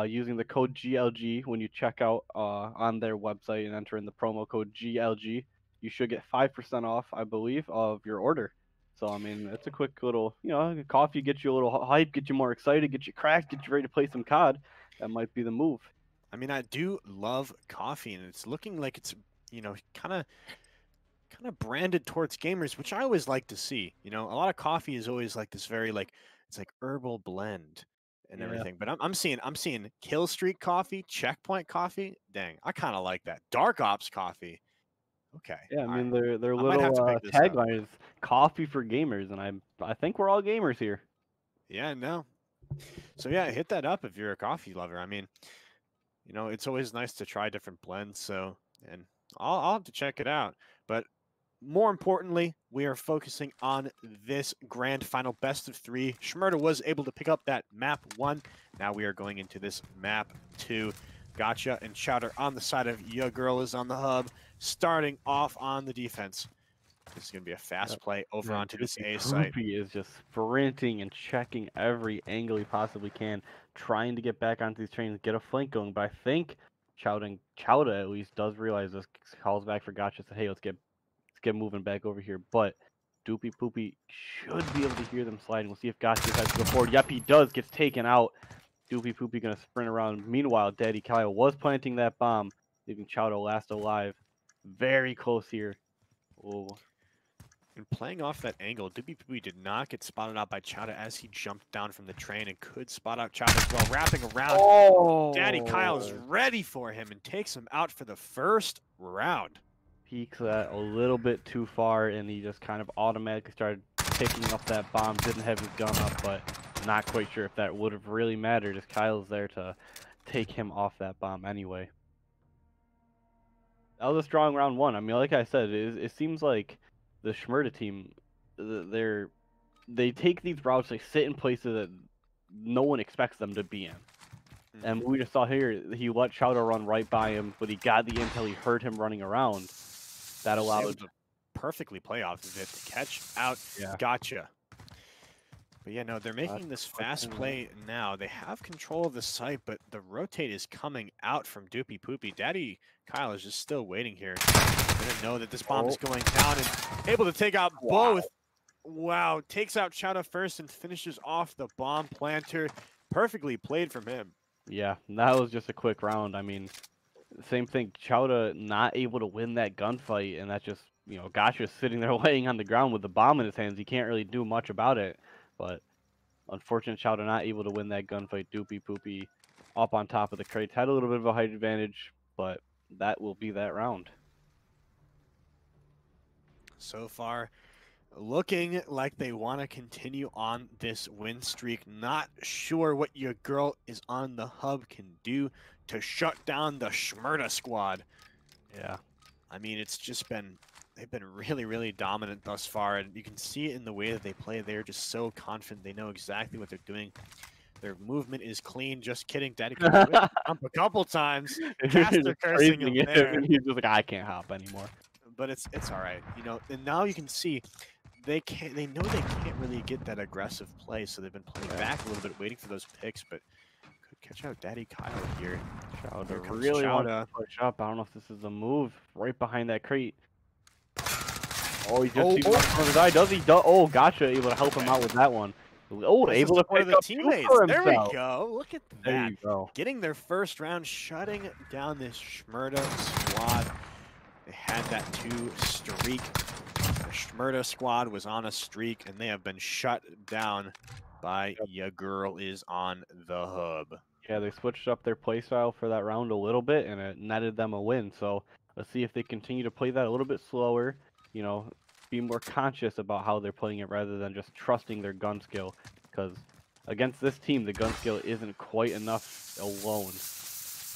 using the code GLG when you check out on their website and enter in the promo code GLG. You should get 5% off, I believe, of your order. So, I mean, it's a quick little, coffee, get you a little hype, get you more excited, get you cracked, get you ready to play some COD. That might be the move. I mean, I do love coffee, and it's looking like it's, kind of branded towards gamers, which I always like to see. A lot of coffee is always like this very it's like herbal blend and Yeah. everything. But I'm seeing Kill Streak coffee, Checkpoint coffee. Dang, I kind of like that. Dark Ops coffee. Okay. Yeah, I all mean, right. their I might have little to pick this up. tagline is "Coffee for Gamers," and I think we're all gamers here. Yeah, no. So yeah, hit that up if you're a coffee lover. I mean, it's always nice to try different blends. So, and I'll have to check it out. But more importantly, we are focusing on this grand final best of 3. Shmurda was able to pick up that map 1. Now we are going into this map 2. Gotcha and Chowder on the side of Ya Girl is on the hub, starting off on the defense. This is going to be a fast play over onto this A site. Poopy is just sprinting and checking every angle he possibly can, trying to get back onto these trains, get a flank going. But I think Chowda at least does realize this, calls back for Gotcha, said, hey, let's get moving back over here. But Doopy Poopy should be able to hear them sliding. We'll see if Gotcha decides to go forward. Yep, he does. Gets taken out. Doopy Poopy gonna sprint around. Meanwhile, Daddy Kyle was planting that bomb, leaving Chowda last alive. Very close here. Oh. And playing off that angle, Doopy Poopy did not get spotted out by Chowda as he jumped down from the train and could spot out Chowda as well. Wrapping around, Daddy Kyle is ready for him and takes him out for the first round. Peeks that a little bit too far, and he just kind of automatically started picking up that bomb. Didn't have his gun up, but not quite sure if that would have really mattered, as Kyle's there to take him off that bomb anyway. That was a strong round 1. I mean, like I said, it seems like the Shmurda team, they take these routes, they sit in places that no one expects them to be in. And we just saw here, he let Chowder run right by him, but he got the intel, he heard him running around. That allowed to perfectly play off of it to catch out Gotcha. But yeah, no, they're making this fast play now. They have control of the site, but the rotate is coming out from Doopy Poopy. Daddy Kyle is just still waiting here. Didn't know that this bomb is going down and able to take out both. Wow, takes out Chowda first and finishes off the bomb planter. Perfectly played from him. Yeah, that was just a quick round. I mean, same thing. Chowda not able to win that gunfight, and that's just, Gotcha's sitting there laying on the ground with the bomb in his hands. He can't really do much about it. But unfortunate, Chowda not able to win that gunfight. Doopy Poopy up on top of the crates. Had a little bit of a height advantage, but that will be that round. So far, looking like they want to continue on this win streak. Not sure what your girl is on the hub can do to shut down the Shmurda squad. Yeah. I mean, it's just been, they've been really, really dominant thus far. And you can see it in the way that they play. They're just so confident. They know exactly what they're doing. Their movement is clean. Just kidding. Daddy jump a couple times. Caster cursing him there. He's just like, I can't hop anymore. But it's all right. And now you can see they know they can't really get that aggressive play, so they've been playing back a little bit, waiting for those picks, but could catch out Daddy Kyle here. Chowder really wants to push up. I don't know if this is a move right behind that crate. Oh, he just sees from his eye. Does he? Oh, Gotcha able to help him out with that one. Oh, able to pick up teammates. For there we go. Look at that. There you go. Getting their first round, shutting down this Shmurda squad. They had that 2 streak. The Shmurda squad was on a streak, and they have been shut down by Ya Girl is on the hub. Yeah, they switched up their play style for that round a little bit, and it netted them a win. So let's see if they continue to play that a little bit slower, be more conscious about how they're playing it rather than just trusting their gun skill. Because against this team, the gun skill isn't quite enough alone.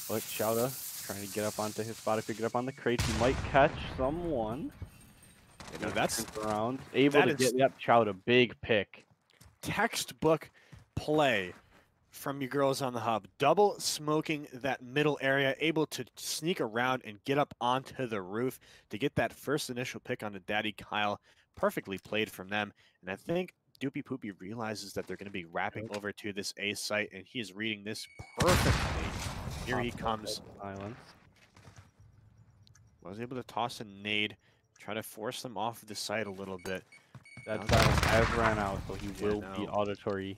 But Chowda trying to get up onto his spot. If you get up on the crate, he might catch someone. That's around. Able to get Chowda. Big pick. Textbook play from your girls on the hub. Double smoking that middle area, able to sneak around and get up onto the roof to get that first initial pick onto Daddy Kyle. Perfectly played from them. And I think Doopy Poopy realizes that they're going to be wrapping over to this A site, and he is reading this perfectly. Here he comes. Silence. Was able to toss a nade, try to force them off of the site a little bit. That Now silence has ran out, so he will be no. auditory.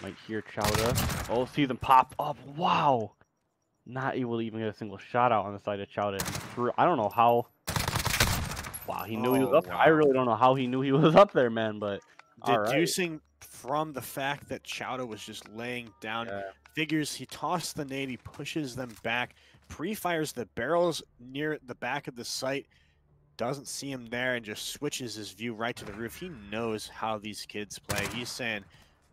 Might hear Chowda. Oh, sees him pop up. Wow! Not able to even get a single shot out on the side of Chowda. I don't know how. Wow, he knew he was up there. I wow. really don't know how he knew he was up there, man, but all right. Deducing from the fact that Chowda was just laying down, figures he tossed the nade, he pushes them back, pre-fires the barrels near the back of the site, doesn't see him there, and just switches his view right to the roof. He knows how these kids play. He's saying,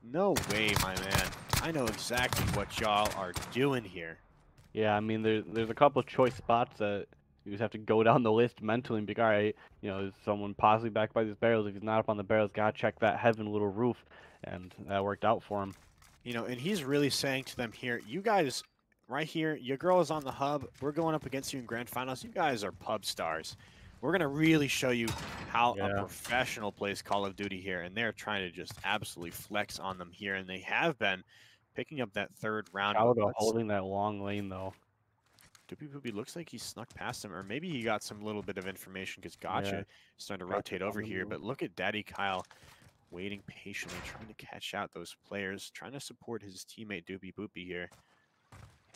no way, my man. I know exactly what y'all are doing here. Yeah, I mean, there's a couple of choice spots that you just have to go down the list mentally and be like, all right, you know, is someone possibly back by these barrels? If he's not up on the barrels, gotta check that heaven little roof, and that worked out for him. You know, and he's really saying to them here, you guys, right here, your girl is on the hub. We're going up against you in grand finals. You guys are pub stars. We're going to really show you how a professional plays Call of Duty here, and they're trying to just absolutely flex on them here, and they have been picking up that third round. Chowda holding that long lane, though. Doopy Poopy looks like he snuck past him, or maybe he got some little bit of information because Gotcha is starting to rotate over here. But look at Daddy Kyle waiting patiently, trying to catch out those players, trying to support his teammate Doopy Poopy here.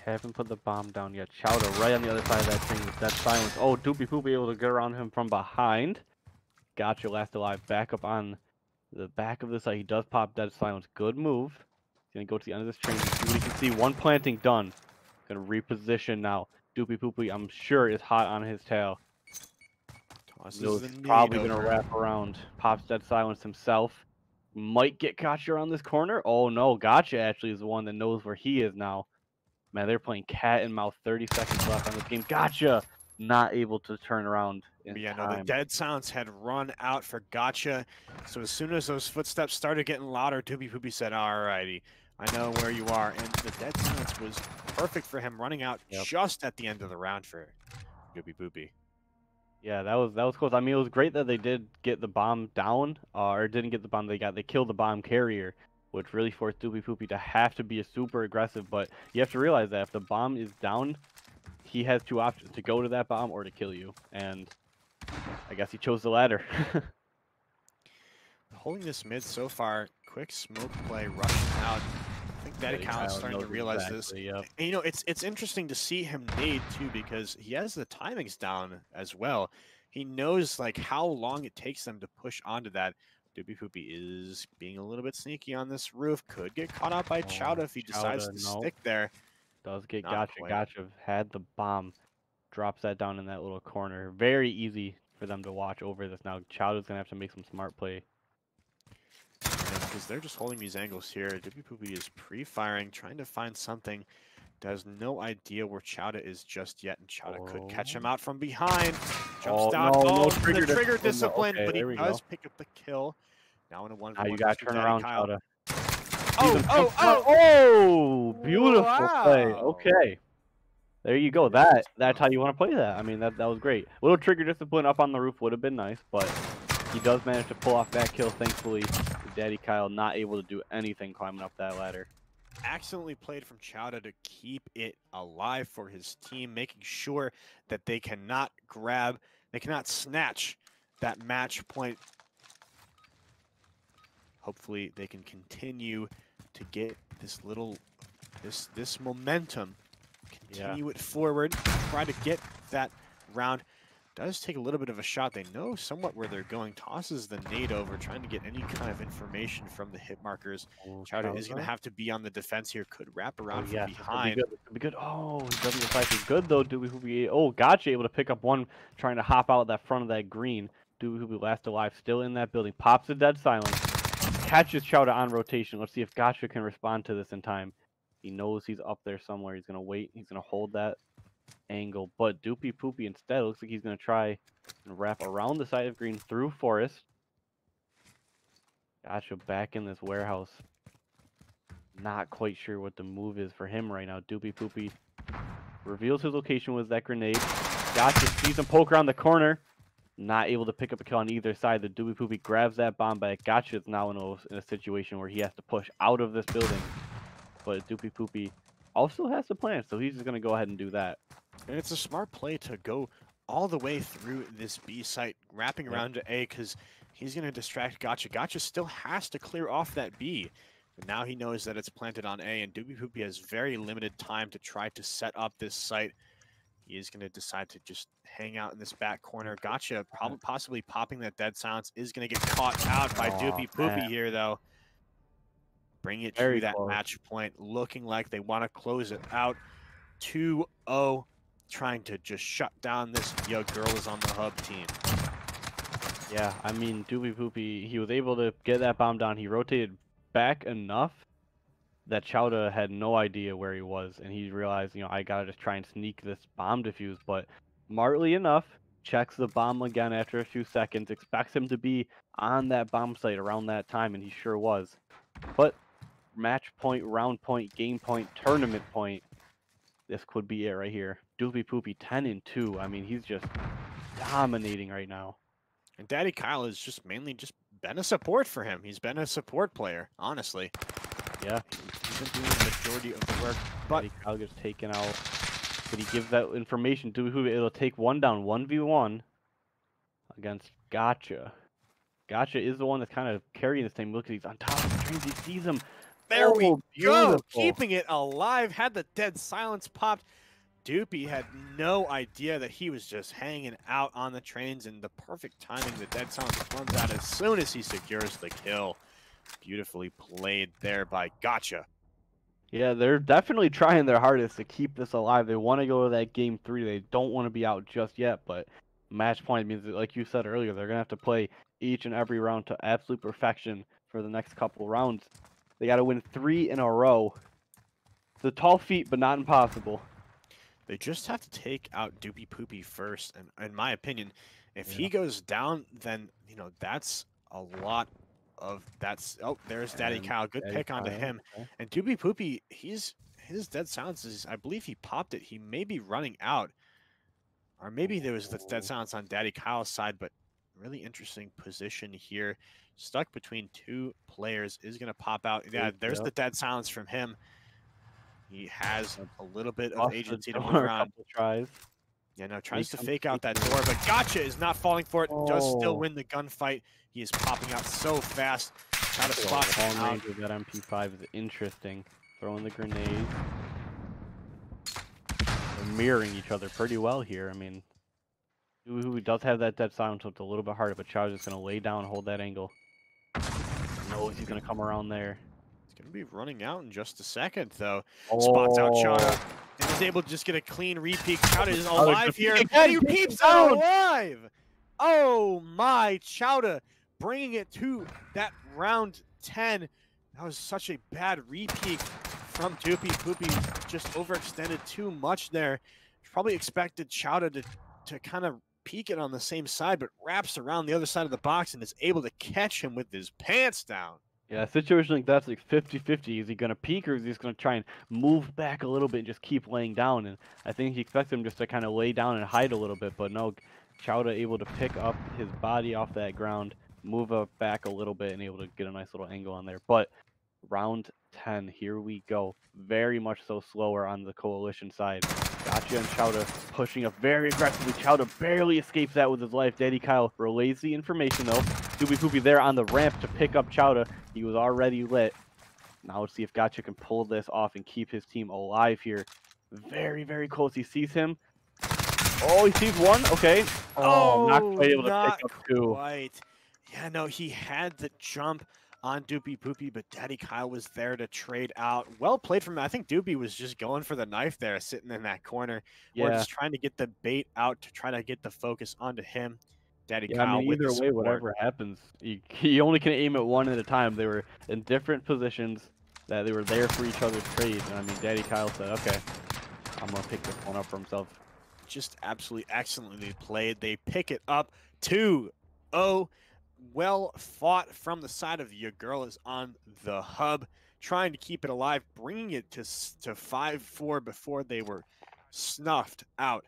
Haven't put the bomb down yet. Chowda right on the other side of that thing with that silence. Oh, Doopy Poopy able to get around him from behind. Gotcha last alive. Back up on the back of the site. He does pop dead silence. Good move. He's going to go to the end of this train. See what he can see. One planting done. Going to reposition now. Doopy Poopy, I'm sure, is hot on his tail. He's probably going to wrap around. Pops dead silence himself. Might get Gotcha around this corner. Oh, no. Gotcha actually is the one that knows where he is now. Man, they're playing cat and mouse. 30 seconds left on this game. Gotcha! Not able to turn around in time. No, the dead silence had run out for Gotcha. So as soon as those footsteps started getting louder, Doopy Poopy said, alrighty, I know where you are. And the dead silence was perfect for him, running out just at the end of the round for Doopy Poopy. Yeah, that was close. I mean, it was great that they did get the bomb down, or didn't get the bomb. They killed the bomb carrier, which really forced Doopy Poopy to have to be super aggressive. But you have to realize that if the bomb is down, he has two options: to go to that bomb or to kill you. And I guess he chose the latter. Holding this mid so far, quick smoke play, rushing out. I think Daddy Kyle is starting to realize this. And, you know, it's interesting to see him nade too, because he has the timings down as well. He knows like how long it takes them to push onto that. Doopy Poopy is being a little bit sneaky on this roof. Could get caught out by Chowda if he decides to stick there. Does get Gotcha. Gotcha had the bomb. Drops that down in that little corner. Very easy for them to watch over this now. Chowda's going to have to make some smart play. Because they're just holding these angles here. Doopy Poopy is pre-firing, trying to find something. Has no idea where Chowda is just yet, and Chowda could catch him out from behind. Jumps down. No trigger discipline, okay, but he does pick up the kill. Now in a 1v1. You got to turn around, Chowda. Oh! Beautiful play. Okay. There you go. That's how you want to play that. I mean, that was great. A little trigger discipline up on the roof would have been nice, but he does manage to pull off that kill, thankfully. Daddy Kyle not able to do anything climbing up that ladder. Excellently played from Chowda to keep it alive for his team, making sure that they cannot snatch that match point. Hopefully they can continue to get this momentum, continue it forward, try to get that round. Does take a little bit of a shot. They know somewhat where they're going. Tosses the nade over, trying to get any kind of information from the hit markers. Chowda is going to have to be on the defense here. Could wrap around from behind. This could be good. Oh, he doesn't decide to be good though. Doopy Poopy. Oh, Gotcha able to pick up one, trying to hop out that front of that green. Doopy Poopy last alive, still in that building. Pops the dead silence. Catches Chowda on rotation. Let's see if Gotcha can respond to this in time. He knows he's up there somewhere. He's going to wait. He's going to hold that angle, but Doopy Poopy instead looks like he's going to try and wrap around the side of green through forest. Gotcha back in this warehouse. Not quite sure what the move is for him right now. Doopy Poopy reveals his location with that grenade. Gotcha sees him poke around the corner. not able to pick up a kill on either side. The Doobie Poopy grabs that bomb back. Gotcha is now in a situation where he has to push out of this building. But Doobie Poopy also has a plan, so he's just going to go ahead and do that. And it's a smart play to go all the way through this B site, wrapping around to A, because he's going to distract Gotcha. Gotcha still has to clear off that B. But now he knows that it's planted on A, and Doobie Poopy has very limited time to try to set up this site. He is going to decide to just hang out in this back corner. Gotcha, probably possibly popping that dead silence, is going to get caught out by Doobie Poopy here, though. Bring it Very to that close. match point, looking like they want to close it out. 2-0, trying to just shut down this Yo Girl is on the Hub team. Yeah, I mean, Doobie Poopy, he was able to get that bomb down. He rotated back enough that Chowda had no idea where he was, and he realized, I gotta just try and sneak this bomb defuse. But smartly enough, checks the bomb again after a few seconds, expects him to be on that bomb site around that time, and he sure was. But match point, round point, game point, tournament point, this could be it right here. Doobie Poopy 10-2. I mean, he's just dominating right now. And Daddy Kyle has just mainly just been a support for him. He's been a support player, honestly. Yeah. He's been doing the majority of the work. But Daddy Kyle gets taken out. But he gives that information to who it'll take one down, 1v1 against Gotcha. Gotcha is the one that's kind of carrying this thing. Look, he's on top of the trains. He sees him. there we go, beautiful. keeping it alive. Had the dead silence popped. Doopy had no idea that he was just hanging out on the trains, and the perfect timing, the dead silence runs out as soon as he secures the kill. Beautifully played there by Gotcha. Yeah, they're definitely trying their hardest to keep this alive. They want to go to that game 3. They don't want to be out just yet, but match point means that, like you said earlier, they're going to have to play each and every round to absolute perfection for the next couple rounds. They got to win 3 in a row. It's a tall feat, but not impossible. They just have to take out Doopy Poopy first, and in my opinion, if he goes down, then that's a lot of that's. Oh, there's Daddy Kyle. Good pick onto him. Okay. And Doopy Poopy, his dead silence is, I believe he popped it. He may be running out, or maybe there was the dead silence on Daddy Kyle's side. But really interesting position here, stuck between 2 players, is going to pop out. Yeah, there's the dead silence from him. He has a little bit of agency to move around. Tries. Yeah, no, tries to fake out that door, but Gotcha is not falling for it. Does still Oh. win the gunfight. He is popping out so fast. Try to spot him Long out. range with that MP5 is interesting. Throwing the grenade. They're mirroring each other pretty well here. I mean, who does have that dead silence, so it's a little bit harder, but Chow's just going to lay down and hold that angle. Knows he's going to come around there. He's going to be running out in just a second, though. Spots out Chowda and is able to just get a clean repeat. Chowda is alive here. And he keeps it alive! Oh my, Chowda bringing it to that round 10. That was such a bad repeat from Doopy Poopy. Just overextended too much there. Probably expected Chowda to kind of peek it on the same side, but wraps around the other side of the box and is able to catch him with his pants down. Yeah, a situation like that's like 50-50. Is he going to peek, or is he just going to try and move back a little bit and just keep laying down? And I think he expects him just to kind of lay down and hide a little bit, but no, Chowda able to pick up his body off that ground, move up back a little bit, and able to get a nice little angle on there. But round 10, here we go. Very much so slower on the coalition side. Gotcha and Chowda pushing up very aggressively. Chowda barely escapes that with his life. Daddy Kyle relays the information, though. Doobie Poopy there on the ramp to pick up Chowda. He was already lit. Now let's see if Gotcha can pull this off and keep his team alive here. Very, very close. He sees him. Oh, he sees one. Okay. Oh, not quite able to pick up 2. Quite. Yeah, no, he had the jump on Doopy Poopy, but Daddy Kyle was there to trade out. Well played from him. I think Doopy was just going for the knife there, sitting in that corner. Yeah. Or just trying to get the bait out to try to get the focus onto him. Daddy Yeah, Kyle I mean, with either the way, support. whatever happens, you only can aim at one at a time. They were in different positions, that they were there for each other's trades. And I mean, Daddy Kyle said, okay, I'm going to pick this one up for himself. Just absolutely excellently played. They pick it up 2-0. Well fought from the side of Your Girl is on the hub, trying to keep it alive, bringing it to 5-4 before they were snuffed out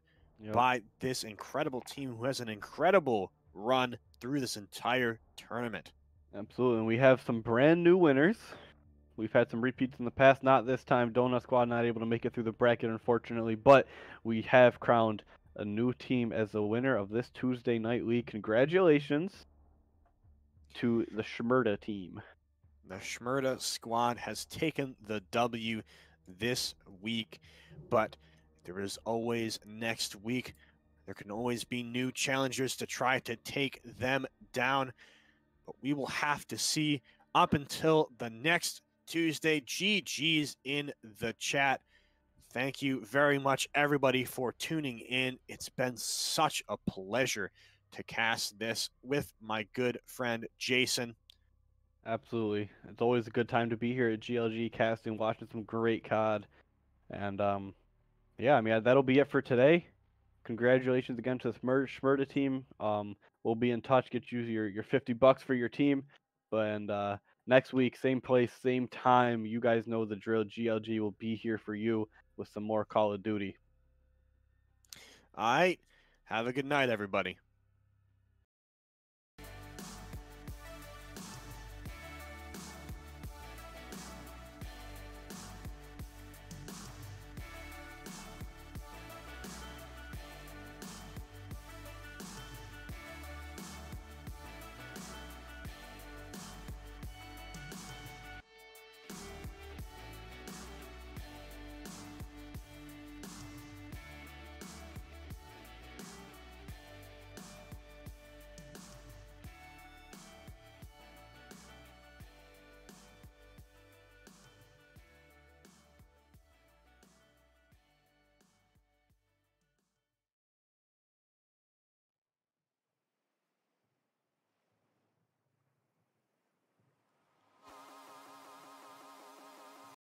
by this incredible team who has an incredible run through this entire tournament. Absolutely. And we have some brand new winners. We've had some repeats in the past, not this time. Donut Squad not able to make it through the bracket, unfortunately, but we have crowned a new team as the winner of this Tuesday night league. Congratulations to the Shmurda team. The Shmurda squad has taken the W this week, but there is always next week. There can always be new challengers to try to take them down, but we will have to see up until the next Tuesday. GG's in the chat. Thank you very much, everybody, for tuning in. It's been such a pleasure to cast this with my good friend Jason. Absolutely. It's always a good time to be here at GLG casting, watching some great COD. And yeah, I mean that'll be it for today. Congratulations again to the Shmurda team. We'll be in touch, get you your $50 for your team. And next week, same place, same time. You guys know the drill. GLG will be here for you with some more Call of Duty. All right. Have a good night, everybody.